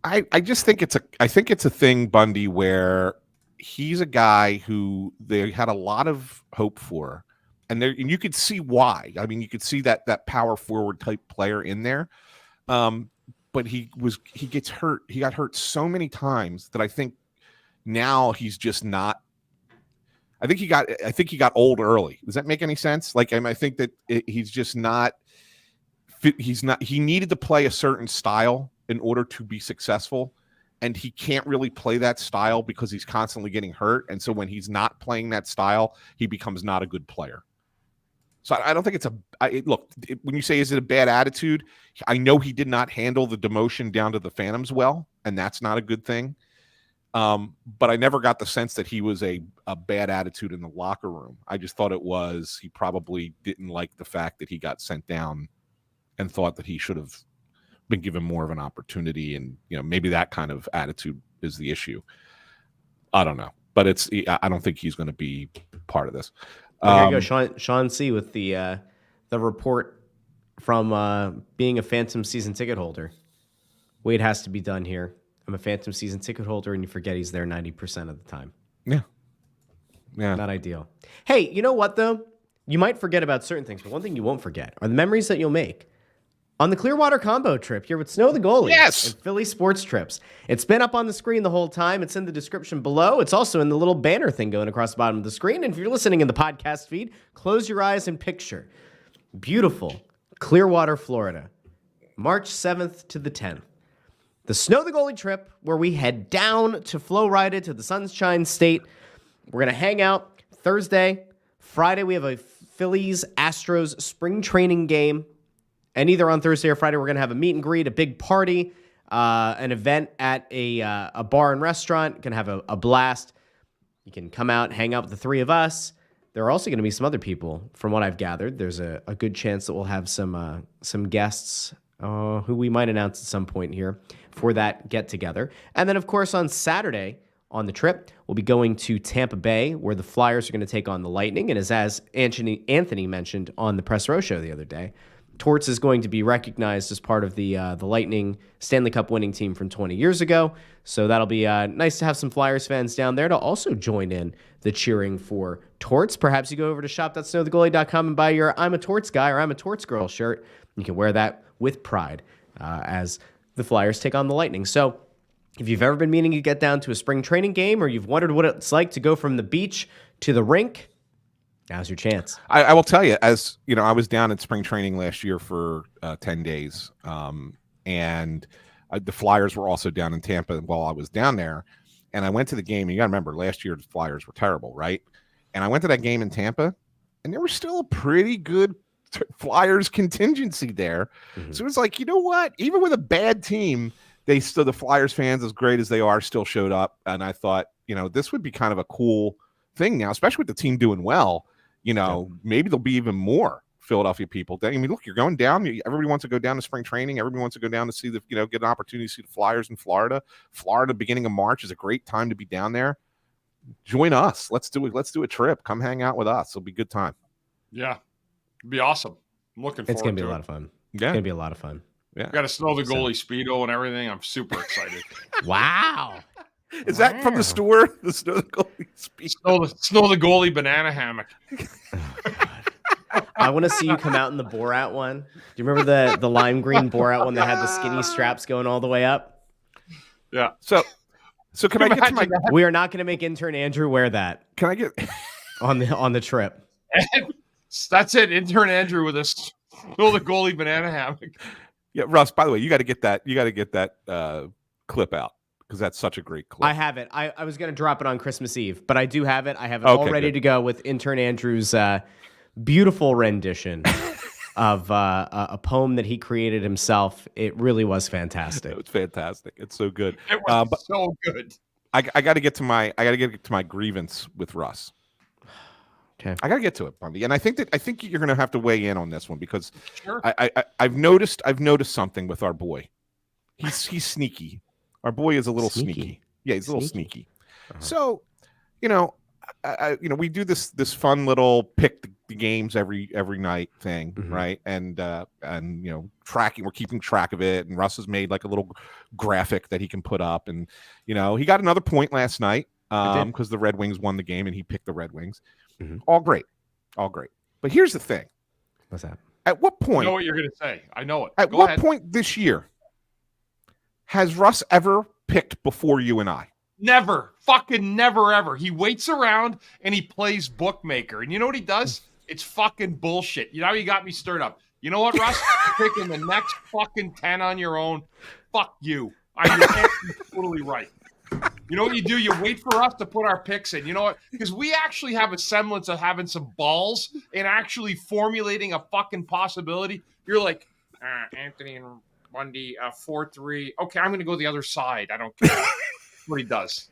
I just think it's a thing, Bundy, where he's a guy who they had a lot of hope for, and you could see why. I mean, you could see that power forward type player in there, but he gets hurt. He got hurt so many times that I think now he's just not. I think he got old early. Does that make any sense? I think that he's just not. He needed to play a certain style in order to be successful, and he can't really play that style because he's constantly getting hurt. And so when he's not playing that style, he becomes not a good player. So I don't think when you say, is it a bad attitude? I know he did not handle the demotion down to the Phantoms well, and that's not a good thing. But I never got the sense that he was a bad attitude in the locker room. I just thought he probably didn't like the fact that he got sent down and thought that he should have been given more of an opportunity. And, maybe that kind of attitude is the issue. I don't know, but I don't think he's going to be part of this. There you go, Sean C. with the report from being a Phantom season ticket holder. Wade has to be done here. I'm a Phantom season ticket holder, and you forget he's there 90% of the time. Yeah. Not ideal. Hey, you know what, though? You might forget about certain things, but one thing you won't forget are the memories that you'll make on the Clearwater combo trip here with Snow the Goalie. Yes. And Philly Sports Trips. It's been up on the screen the whole time. It's in the description below. It's also in the little banner thing going across the bottom of the screen. And if you're listening in the podcast feed, close your eyes and picture beautiful Clearwater, Florida, March 7th to the 10th. The Snow the Goalie trip, where we head down to Florida to the Sunshine State. We're going to hang out Thursday. Friday, we have a Phillies-Astros spring training game. And either on Thursday or Friday, we're going to have a meet and greet, a big party, an event at a bar and restaurant. Going to have a blast. You can come out, hang out with the three of us. There are also going to be some other people, from what I've gathered. There's a good chance that we'll have some guests who we might announce at some point here for that get-together. And then, of course, on Saturday on the trip, we'll be going to Tampa Bay, where the Flyers are going to take on the Lightning. And as Anthony mentioned on the Press Row show the other day, Torts is going to be recognized as part of the Lightning Stanley Cup winning team from 20 years ago. So that'll be nice to have some Flyers fans down there to also join in the cheering for Torts. Perhaps you go over to shop.snowthegoalie.com and buy your I'm a Torts guy or I'm a Torts girl shirt. You can wear that with pride as the Flyers take on the Lightning. So if you've ever been meaning to get down to a spring training game, or you've wondered what it's like to go from the beach to the rink, now's your chance. I will tell you, as you know, I was down at spring training last year for 10 days. And the Flyers were also down in Tampa while I was down there. And I went to the game. And you got to remember, last year the Flyers were terrible, right? And I went to that game in Tampa, and there was still a pretty good Flyers contingency there. Mm-hmm. So it was like, you know what? Even with a bad team, the Flyers fans, as great as they are, still showed up. And I thought, this would be kind of a cool thing now, especially with the team doing well. Maybe there'll be even more Philadelphia people. I mean, look, you're going down. Everybody wants to go down to spring training. Everybody wants to go down to see get an opportunity to see the Flyers in Florida. Florida, beginning of March, is a great time to be down there. Join us. Let's do it. Let's do a trip. Come hang out with us. It'll be a good time. Yeah, it'd be awesome. I'm looking forward to it. It's gonna be a lot of fun. Yeah, it's gonna be a lot of fun. Yeah, got to Snow the Goalie Speedo and everything. I'm super excited. Wow. Is that from the store? The Snow the Goalie Speedo. Snow the Goalie banana hammock. I want to see you come out in the Borat one. Do you remember the lime green Borat one that had the skinny straps going all the way up? Yeah. So can I get to my? We are not going to make intern Andrew wear that. Can I get on the trip? That's it. Intern Andrew with a Snow the Goalie banana hammock. Yeah, Russ. By the way, you got to get that. You got to get that clip out, because that's such a great clip. I have it. I was going to drop it on Christmas Eve, but I do have it. I have it all ready to go with intern Andrew's beautiful rendition of a poem that he created himself. It really was fantastic. It was fantastic. It's so good. It was so good. I got to get to my grievance with Russ. Okay. I got to get to it, Bundy. And I think you're going to have to weigh in on this one, because sure. I've noticed something with our boy. He's sneaky. Our boy is a little sneaky. Yeah, he's a little sneaky. Uh-huh. So, we do this fun little pick the games every night thing, mm-hmm. right? And tracking. We're keeping track of it. And Russ has made like a little graphic that he can put up. And he got another point last night because the Red Wings won the game, and he picked the Red Wings. Mm-hmm. All great. But here's the thing. What's that? At what point? I know what you're going to say. I know it. At Go what ahead. point this year has Russ ever picked before you and I? Never. Fucking never, ever. He waits around and he plays bookmaker. And you know what he does? It's fucking bullshit. You got me stirred up. You know what, Russ? You're picking the next fucking 10 on your own. Fuck you. You're totally right. You know what you do? You wait for us to put our picks in. You know what? Because we actually have a semblance of having some balls and actually formulating a fucking possibility. You're like, Anthony and Bundy, 4-3. Okay, I'm going to go the other side. I don't care. That's what he does.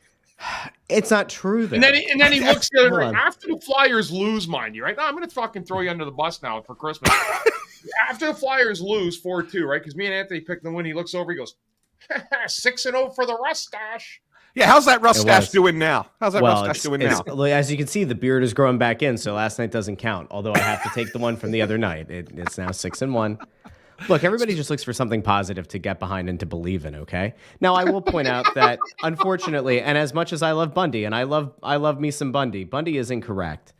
It's not true, though. And then he looks at it right, after the Flyers lose, mind you, right? No, I'm going to fucking throw you under the bus now for Christmas. After the Flyers lose 4-2, right? Because me and Anthony picked the win. He looks over, he goes, 6-0 for the Rustache. Yeah, how's that mustache doing now? How's that well, mustache doing now? As you can see, the beard is growing back in, so last night doesn't count. Although I have to take the one from the other night. It's now 6-1. Look, everybody just looks for something positive to get behind and to believe in, okay? Now, I will point out that, unfortunately, and as much as I love Bundy, and I love me some Bundy, Bundy is incorrect.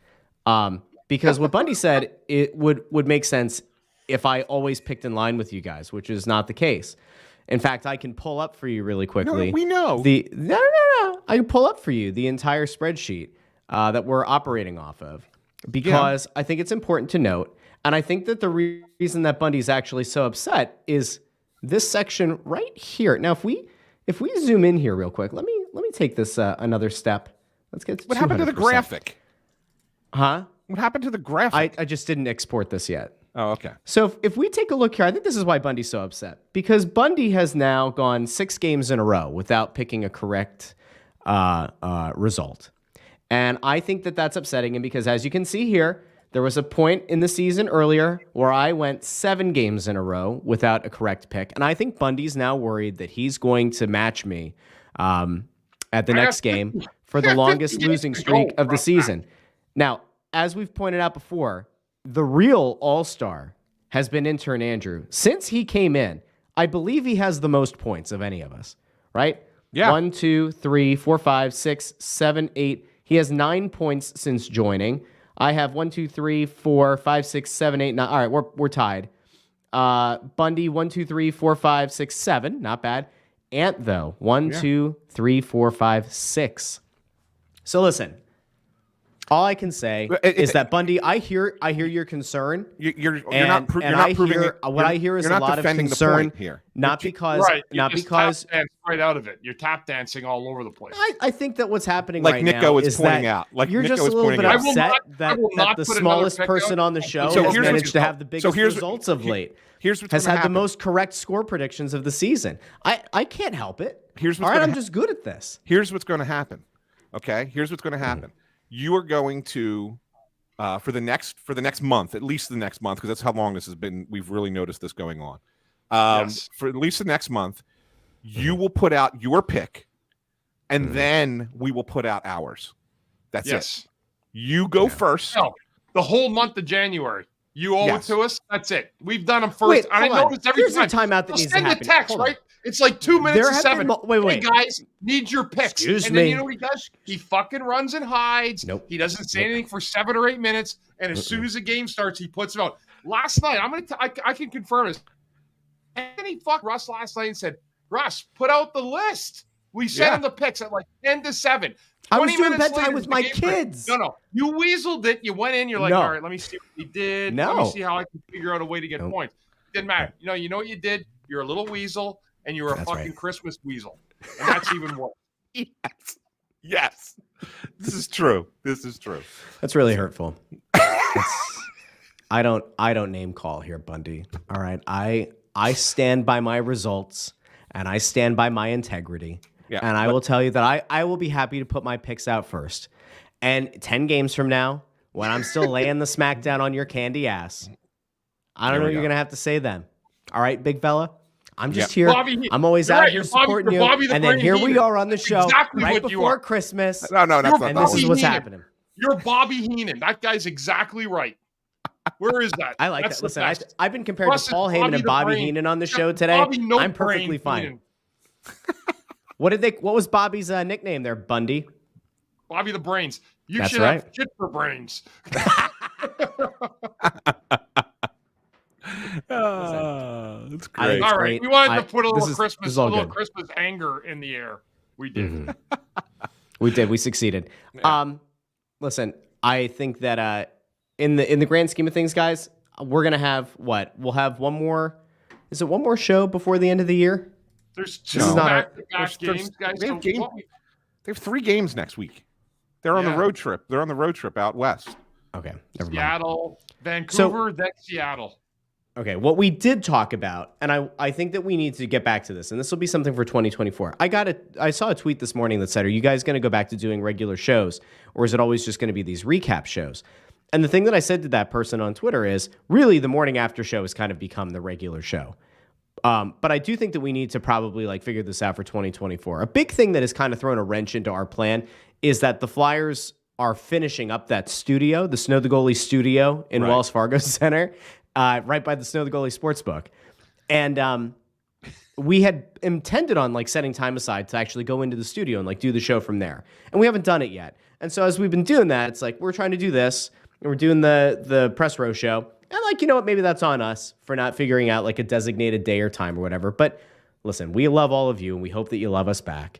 Because what Bundy said, it would make sense if I always picked in line with you guys, which is not the case. In fact, I can pull up for you really quickly. No, we know. No. I can pull up for you the entire spreadsheet that we're operating off of because I think it's important to note. And I think that the reason that Bundy's actually so upset is this section right here. Now, if we zoom in here real quick, let me take this another step. Let's get to What happened to the 200%. graphic? Huh? What happened to the graphic? I just didn't export this yet. Oh, okay. So if we take a look here, I think this is why Bundy's so upset. Because Bundy has now gone 6 games in a row without picking a correct result. And I think that that's upsetting him because, as you can see here, there was a point in the season earlier where I went 7 games in a row without a correct pick. And I think Bundy's now worried that he's going to match me at the next game for the longest losing streak of the season. Now, as we've pointed out before, the real all-star has been intern Andrew. Since he came in, I believe he has the most points of any of us, right? Yeah. 1, 2, 3, 4, 5, 6, 7, 8. He has 9 points since joining. I have 1, 2, 3, 4, 5, 6, 7, 8, 9. All right, we're tied. Bundy, 1, 2, 3, 4, 5, 6, 7. Not bad. Ant, though, 1, 2, 3, 4, 5, 6. So listen. All I can say is that Bundy, I hear your concern. You're not proving it. What I hear is a lot of concern here. Not because tap right out of it. You're tap dancing all over the place. I think that what's happening like right Nico now is pointing out. Like you're Nico just a is little pointing bit out. upset that the smallest person on the show has managed to have the biggest results of late. Has had the most correct score predictions of the season. I can't help it. I'm just good at this. Here's what's going to happen. Okay, here's what's going to happen. You are going to, for the next month, at least the next month, because that's how long this has been. We've really noticed this going on. For at least the next month, you will put out your pick, and then we will put out ours. That's it. You go first. No, the whole month of January. You owe it to us. That's it. We've done them first. Wait, I noticed every Here's time. the timeout that needs to happen. Send the text, right? It's like 2 minutes to 7. Wait. Hey, guys, need your picks. Excuse and me. then you know what he does? He fucking runs and hides. Nope. He doesn't say anything for 7 or 8 minutes. And as soon as the game starts, he puts them out. Last night, I can confirm this. And he fucked Russ last night and said, Russ, put out the list. We sent him the picks at like 10 to 7. I was doing bedtime with my kids. No. You weaseled it. You went in. You're like, all right, let me see what he did. No. Let me see how I can figure out a way to get points. Didn't matter. You know what you did? You're a little weasel, and you're a fucking Christmas weasel. And that's even worse. Yes. This is true. That's really hurtful. I don't name call here, Bundy. All right. I stand by my results, and I stand by my integrity. Yeah, and I will tell you that I will be happy to put my picks out first. And 10 games from now, when I'm still laying the smackdown on your candy ass, I don't know what you're going to have to say then. All right, big fella? I'm just here. Bobby, I'm always out here supporting you. And then here we are on the show right before Christmas. No, that's not. And this is what's happening. You're Bobby Heenan. That guy's exactly right. Where is that? I like that. Listen, I've been compared to Paul Heyman and Bobby Heenan on the show today. I'm perfectly fine. What was Bobby's nickname there, Bundy? Bobby the Brains. You should have shit for brains. That's great. All right, we wanted to put a little Christmas anger in the air. We did. Mm-hmm. We did. We succeeded. Yeah. Listen, I think that in the grand scheme of things, guys, we're gonna have what? We'll have one more. Is it one more show before the end of the year? There's 2 back-to-back games, guys. They have 3 games next week. They're on the road trip. They're on the road trip out west. Okay. Never mind. Saddle, Vancouver, then Seattle. Okay. What we did talk about, and I think that we need to get back to this, and this will be something for 2024. I saw a tweet this morning that said, are you guys going to go back to doing regular shows, or is it always just going to be these recap shows? And the thing that I said to that person on Twitter is, really, the morning after show has kind of become the regular show. But I do think that we need to probably like figure this out for 2024. A big thing that has kind of thrown a wrench into our plan is that the Flyers are finishing up that studio, the Snow the Goalie studio in Wells Fargo Center, right by the Snow the Goalie Sportsbook. And we had intended on like setting time aside to actually go into the studio and like do the show from there. And we haven't done it yet. And so as we've been doing that, it's like we're trying to do this, and we're doing the press row show. And like, you know what, maybe that's on us for not figuring out like a designated day or time or whatever. But listen, we love all of you and we hope that you love us back.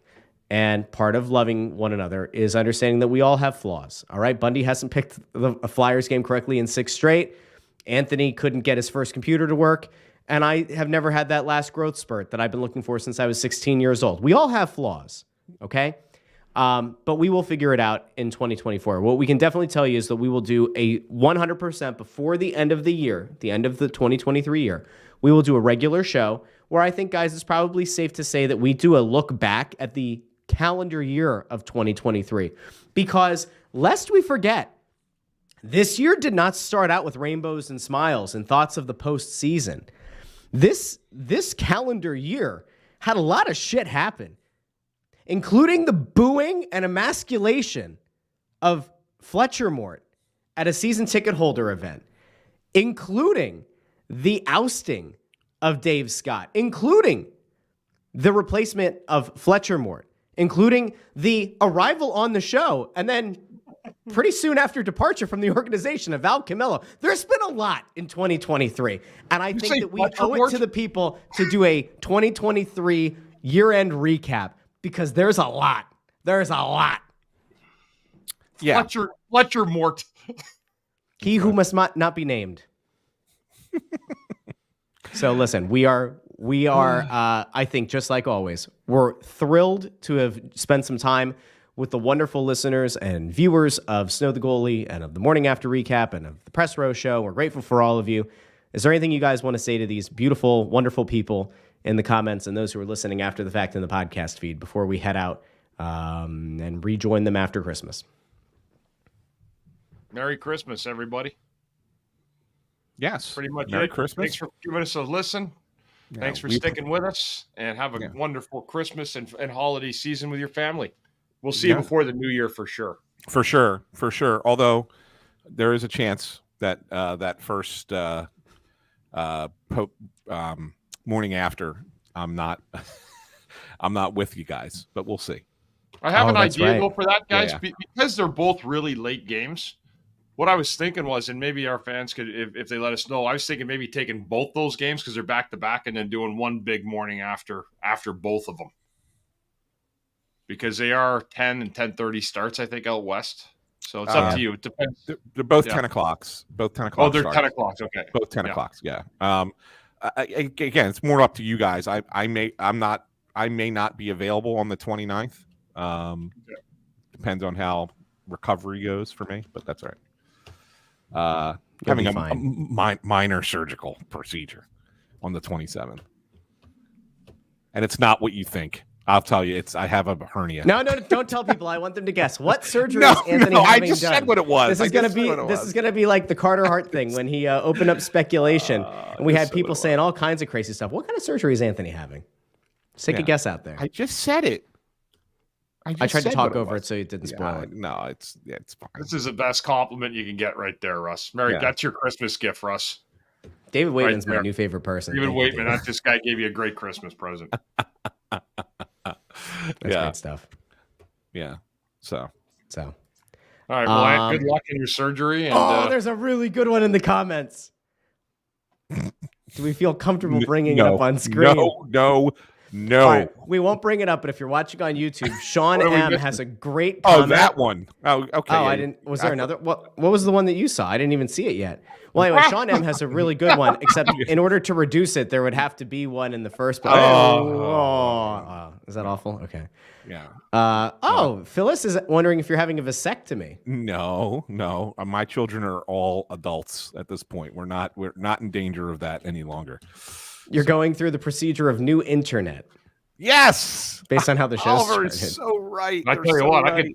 And part of loving one another is understanding that we all have flaws. All right. Bundy hasn't picked a Flyers game correctly in 6 straight. Anthony couldn't get his first computer to work. And I have never had that last growth spurt that I've been looking for since I was 16 years old. We all have flaws. Okay. But we will figure it out in 2024. What we can definitely tell you is that we will do a 100% before the end of the year, the end of the 2023 year. We will do a regular show where I think, guys, it's probably safe to say that we do a look back at the calendar year of 2023. Because lest we forget, this year did not start out with rainbows and smiles and thoughts of the postseason. This calendar year had a lot of shit happen, including the booing and emasculation of Fletcher Mort at a season ticket holder event, including the ousting of Dave Scott, including the replacement of Fletcher Mort, including the arrival on the show, and then pretty soon after departure from the organization of Val Camillo. There's been a lot in 2023, and I think that we owe it to the people to do a 2023 year-end recap, because there's a lot. There's a lot. Yeah. Fletcher Mort. He who must not be named. So listen, we are, I think, just like always, we're thrilled to have spent some time with the wonderful listeners and viewers of Snow the Goalie and of the Morning After Recap and of the Press Row Show. We're grateful for all of you. Is there anything you guys want to say to these beautiful, wonderful people in the comments and those who are listening after the fact in the podcast feed before we head out and rejoin them after Christmas? Merry Christmas, everybody. Yes. Pretty much Merry it. Christmas. Thanks for giving us a listen. Yeah, Thanks for sticking with us, and have a wonderful Christmas and holiday season with your family. We'll see you before the new year for sure. For sure. Although there is a chance that that first morning after, I'm not with you guys, but we'll see. I have an idea though for that, guys, Yeah. because they're both really late games. What I was thinking was, and maybe our fans could, if they let us know, I was thinking maybe taking both those games because they're back to back, and then doing one big morning after both of them, because they are 10 and 10:30 starts, I think, out west. So it's up to you. It depends. They're both 10 o'clocks. Both 10 o'clock. Oh, they're starts. 10 o'clock. Okay. Both 10 o'clocks. Yeah. Again, it's more up to you guys. I may not be available on the 29th. Depends on how recovery goes for me, but that's all right. Having a minor surgical procedure on the 27th, and it's not what you think. I'll tell you, I have a hernia. No, don't tell people. I want them to guess. What surgery is Anthony having I just done? said what it was. This is gonna be like the Carter Hart thing when he opened up speculation, and we had people saying all kinds of crazy stuff. What kind of surgery is Anthony having? Just take a guess out there. I just said it. I tried to talk over it so you didn't spoil it. No, it's fine. This is the best compliment you can get right there, Russ. That's your Christmas gift, Russ. David Waitman's my new favorite person. David Waitman, this guy gave you a great Christmas present. That's great stuff. Yeah. So. All right. Well, good luck in your surgery. And, there's a really good one in the comments. Do we feel comfortable bringing it up on screen? No. All right, we won't bring it up, but if you're watching on YouTube, Sean M has a great comment. Oh, that one. Oh, okay. Oh, I didn't. Was there another? What was the one that you saw? I didn't even see it yet. Well, anyway, Sean M has a really good one, except in order to reduce it, there would have to be one in the first place. Is that awful? Okay. Yeah. Phyllis is wondering if you're having a vasectomy. No. My children are all adults at this point. We're not in danger of that any longer. You're going through the procedure of new internet. Yes. Based on how the show Oliver started. is so right. I tell you what,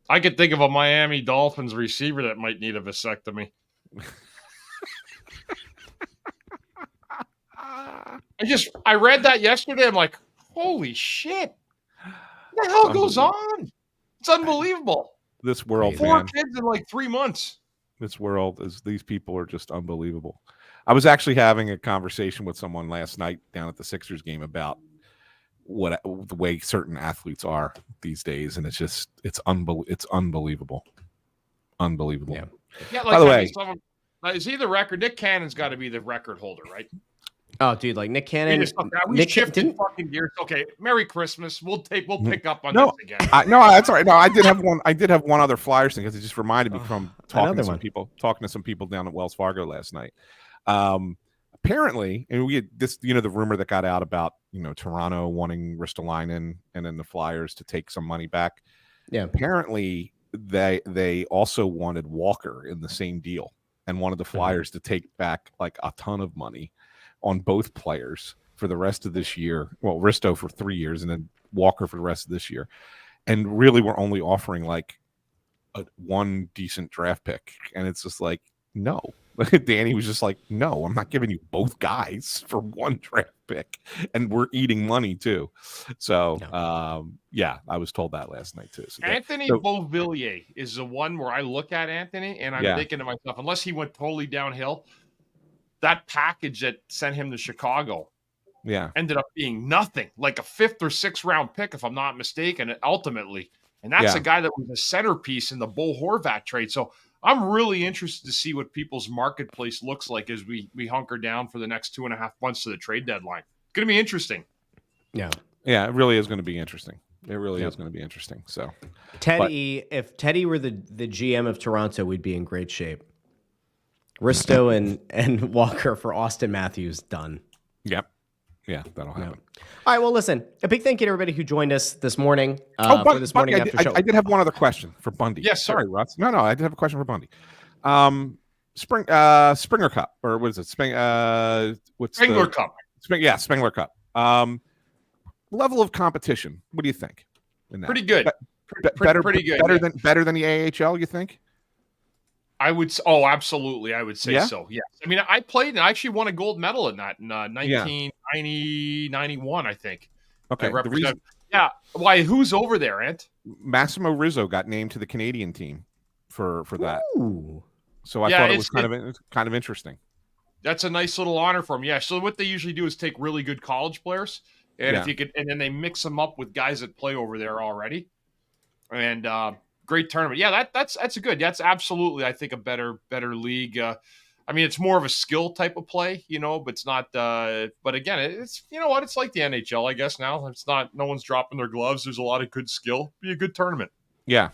I could think of a Miami Dolphins receiver that might need a vasectomy. I read that yesterday. I'm like, holy shit. What the hell goes on? It's unbelievable. This world, Four man. kids in like 3 months. This world these people are just unbelievable. I was actually having a conversation with someone last night down at the Sixers game about the way certain athletes are these days, and it's unbelievable. Unbelievable. Yeah, by the way, is he the record? Nick Cannon's got to be the record holder, right? Oh, dude, like Nick Cannon. We shifted fucking gears. Okay, Merry Christmas. We'll pick up on this again. No, that's all right. No, I did have one other Flyers thing because it just reminded me from talking to some people down at Wells Fargo last night. Apparently, and we had this, the rumor that got out about Toronto wanting Ristolainen and then the Flyers to take some money back. Yeah, apparently they also wanted Walker in the same deal and wanted the Flyers to take back like a ton of money on both players for the rest of this year. Well, Risto for 3 years and then Walker for the rest of this year. And really we're only offering like one decent draft pick. And it's just like, no. Danny was just like, no, I'm not giving you both guys for one draft pick. And we're eating money too. So, yeah, I was told that last night too. So Anthony Beauvillier is the one where I look at Anthony and I'm thinking to myself, unless he went totally downhill, that package that sent him to Chicago ended up being nothing, like a 5th or 6th round pick, if I'm not mistaken, ultimately. And that's a guy that was a centerpiece in the Bo Horvat trade. So I'm really interested to see what people's marketplace looks like as we hunker down for the next 2.5 months to the trade deadline. It's going to be interesting. Yeah. Yeah, it really is going to be interesting. It really is going to be interesting. So if Teddy were the GM of Toronto, we'd be in great shape. Risto and Walker for Austin Matthews, done. Yep. Yeah, that'll happen. All right, well, listen, a big thank you to everybody who joined us this morning for this morning after show. I did have one other question for Bundy. Yes, sir. Sorry, Russ. No, I did have a question for Bundy. Springer Cup, or what is it? Spengler Cup. Spengler Cup. Level of competition, what do you think? Pretty good. Pretty good. Better than the AHL, you think? Absolutely. I would say so. Yes. I mean, I played and I actually won a gold medal in that in 1990, 91, I think. Okay. Why? Who's over there, Ant? Massimo Rizzo got named to the Canadian team for that. Ooh. So I thought it was kind of interesting. That's a nice little honor for him. Yeah. So what they usually do is take really good college players, and if you could, and then they mix them up with guys that play over there already, and great tournament. Yeah, that's a good. That's absolutely, I think, a better league. I mean, it's more of a skill type of play, but it's not. But again, it's it's like the NHL, I guess. Now it's not. No one's dropping their gloves. There's a lot of good skill. Be a good tournament. Yeah.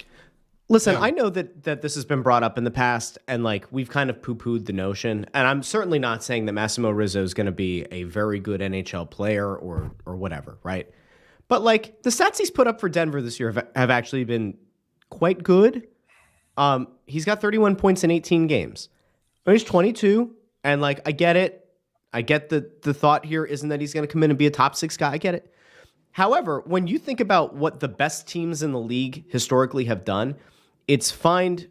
Listen, I know that this has been brought up in the past, and like we've kind of poo-pooed the notion. And I'm certainly not saying that Massimo Rizzo is going to be a very good NHL player or whatever, right? But like the stats he's put up for Denver this year have actually been quite good. He's got 31 points in 18 games. He's 22, and like I get it. I get the thought here isn't that he's going to come in and be a top 6 guy. I get it. However, when you think about what the best teams in the league historically have done, it's find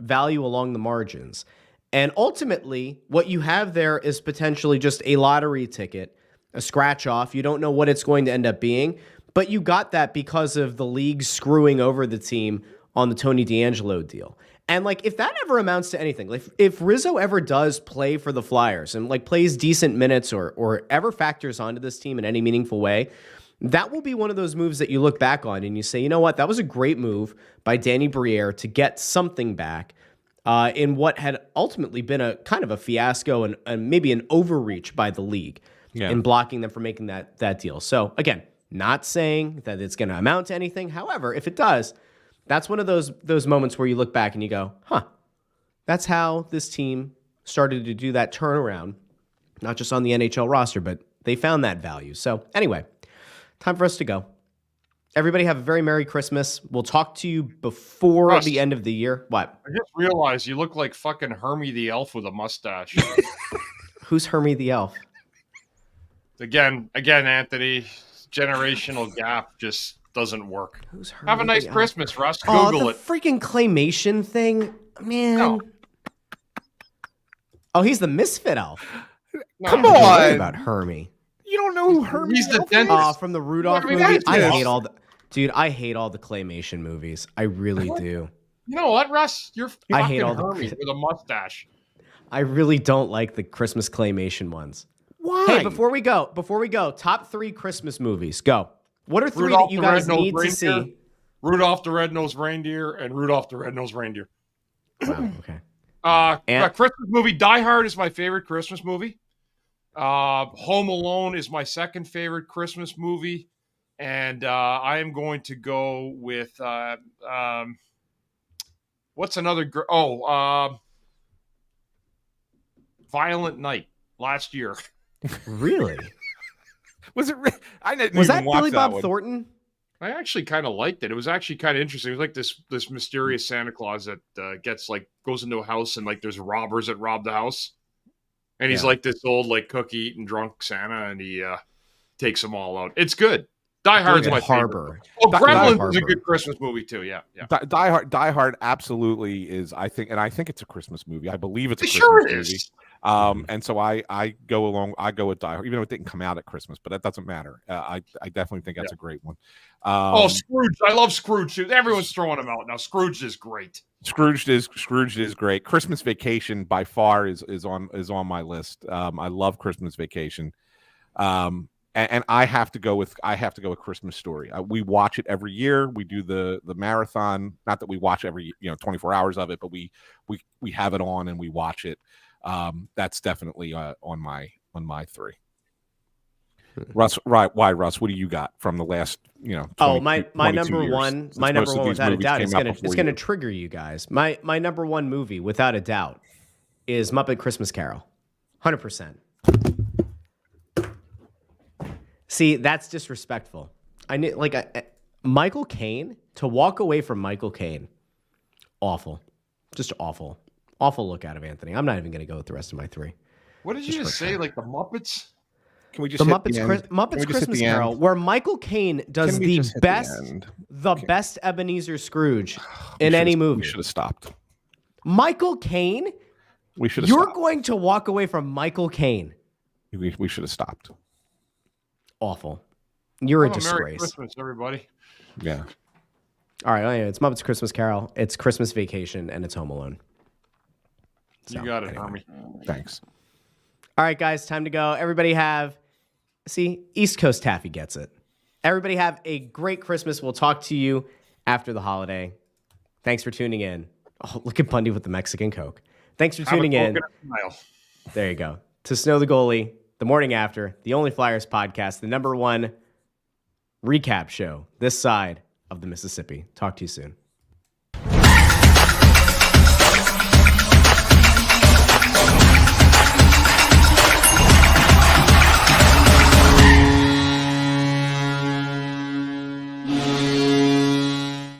value along the margins. And ultimately, what you have there is potentially just a lottery ticket, a scratch off. You don't know what it's going to end up being, but you got that because of the league screwing over the team on the Tony DeAngelo deal. And like, if that ever amounts to anything, like if Rizzo ever does play for the Flyers and like plays decent minutes or ever factors onto this team in any meaningful way, that will be one of those moves that you look back on and you say, you know what, that was a great move by Danny Briere to get something back in what had ultimately been a kind of a fiasco and maybe an overreach by the league in blocking them from making that deal. So again, not saying that it's going to amount to anything. However, if it does, that's one of those moments where you look back and you go, that's how this team started to do that turnaround, not just on the NHL roster, but they found that value. So anyway, time for us to go. Everybody have a very Merry Christmas. We'll talk to you before Russ, the end of the year. What? I just realized you look like fucking Hermie the Elf with a mustache. Who's Hermie the Elf? Again, Anthony, generational gap just doesn't work. Who's Hermie Have a nice the Christmas, Elf? Russ. Google it. Freaking claymation thing, man. No. Oh, he's the misfit elf. No, Come Don't worry on. about Hermie. You don't know who Herman He's the Melville dentist. is? Oh, from the Rudolph I mean, movie. that's I awesome. hate all the I hate all the claymation movies. I really do. You know what, Russ? You're I fucking hate all the- Hermie with a mustache. I really don't like the Christmas claymation ones. Why? Hey, before we go, top 3 Christmas movies. Go. What are 3 Rudolph that you the guys Red-Nosed need to Reindeer. see? Rudolph the Red-Nosed Reindeer and Rudolph the Red-Nosed Reindeer. Wow, okay. A Christmas movie. Die Hard is my favorite Christmas movie. Home Alone is my second favorite Christmas movie. And I am going to go with what's another? Violent Night last year. Really? Was it? I didn't Was even that watch Billy that Bob one. Thornton? I actually kind of liked it. It was actually kind of interesting. It was like this mysterious Santa Claus that goes into a house and like there's robbers that rob the house, and he's like this old like cookie eating drunk Santa, and he takes them all out. It's good. Die Hard's my Harbor. favorite. Oh, Die Gremlins Harbor. is a good Christmas movie too. Yeah. Die Hard absolutely is. I think it's a Christmas movie. I believe it's a Christmas Sure it movie. is. And so I go along. I go with Die Hard, even though it didn't come out at Christmas, but that doesn't matter. I definitely think that's a great one. Scrooge! I love Scrooge too. Everyone's throwing him out now. Scrooge is great. Scrooge is great. Christmas Vacation by far is on my list. I love Christmas Vacation. And I have to go with Christmas Story. We watch it every year. We do the marathon. Not that we watch every 24 hours of it, but we have it on and we watch it. That's definitely on my 3. Russ, right? Why, Russ? What do you got from the last 20, my number years, one, since my number most of one these without a movies doubt, came it's out gonna before it's gonna you? trigger you guys. My number one movie without a doubt is Muppet Christmas Carol, 100%. See, that's disrespectful. I need Michael Caine, to walk away from Michael Caine. Awful, just awful look out of Anthony. I'm not even gonna go with the rest of my 3. What did you just say? Like the Muppets? Can we just The hit Muppets, the end? Muppets Can we just hit Christmas the end? Carol, where Michael Caine does Can we the just hit best, the end? best Ebenezer Scrooge in any movie. We should have stopped. Michael Caine, We should have you're stopped. going to walk away from Michael Caine. We should have stopped. Awful. You're a Merry disgrace. Christmas, everybody. Yeah. All right, anyway, it's Muppets Christmas Carol, it's Christmas Vacation, and it's Home Alone. So, You got it, anyway. Hermie. Thanks. All right, guys, time to go. Everybody East Coast Taffy gets it. Everybody have a great Christmas. We'll talk to you after the holiday. Thanks for tuning in. Oh, look at Bundy with the Mexican Coke. Thanks for tuning in. There you go. To Snow the Goalie, the morning after, the only Flyers podcast, the #1 recap show this side of the Mississippi. Talk to you soon.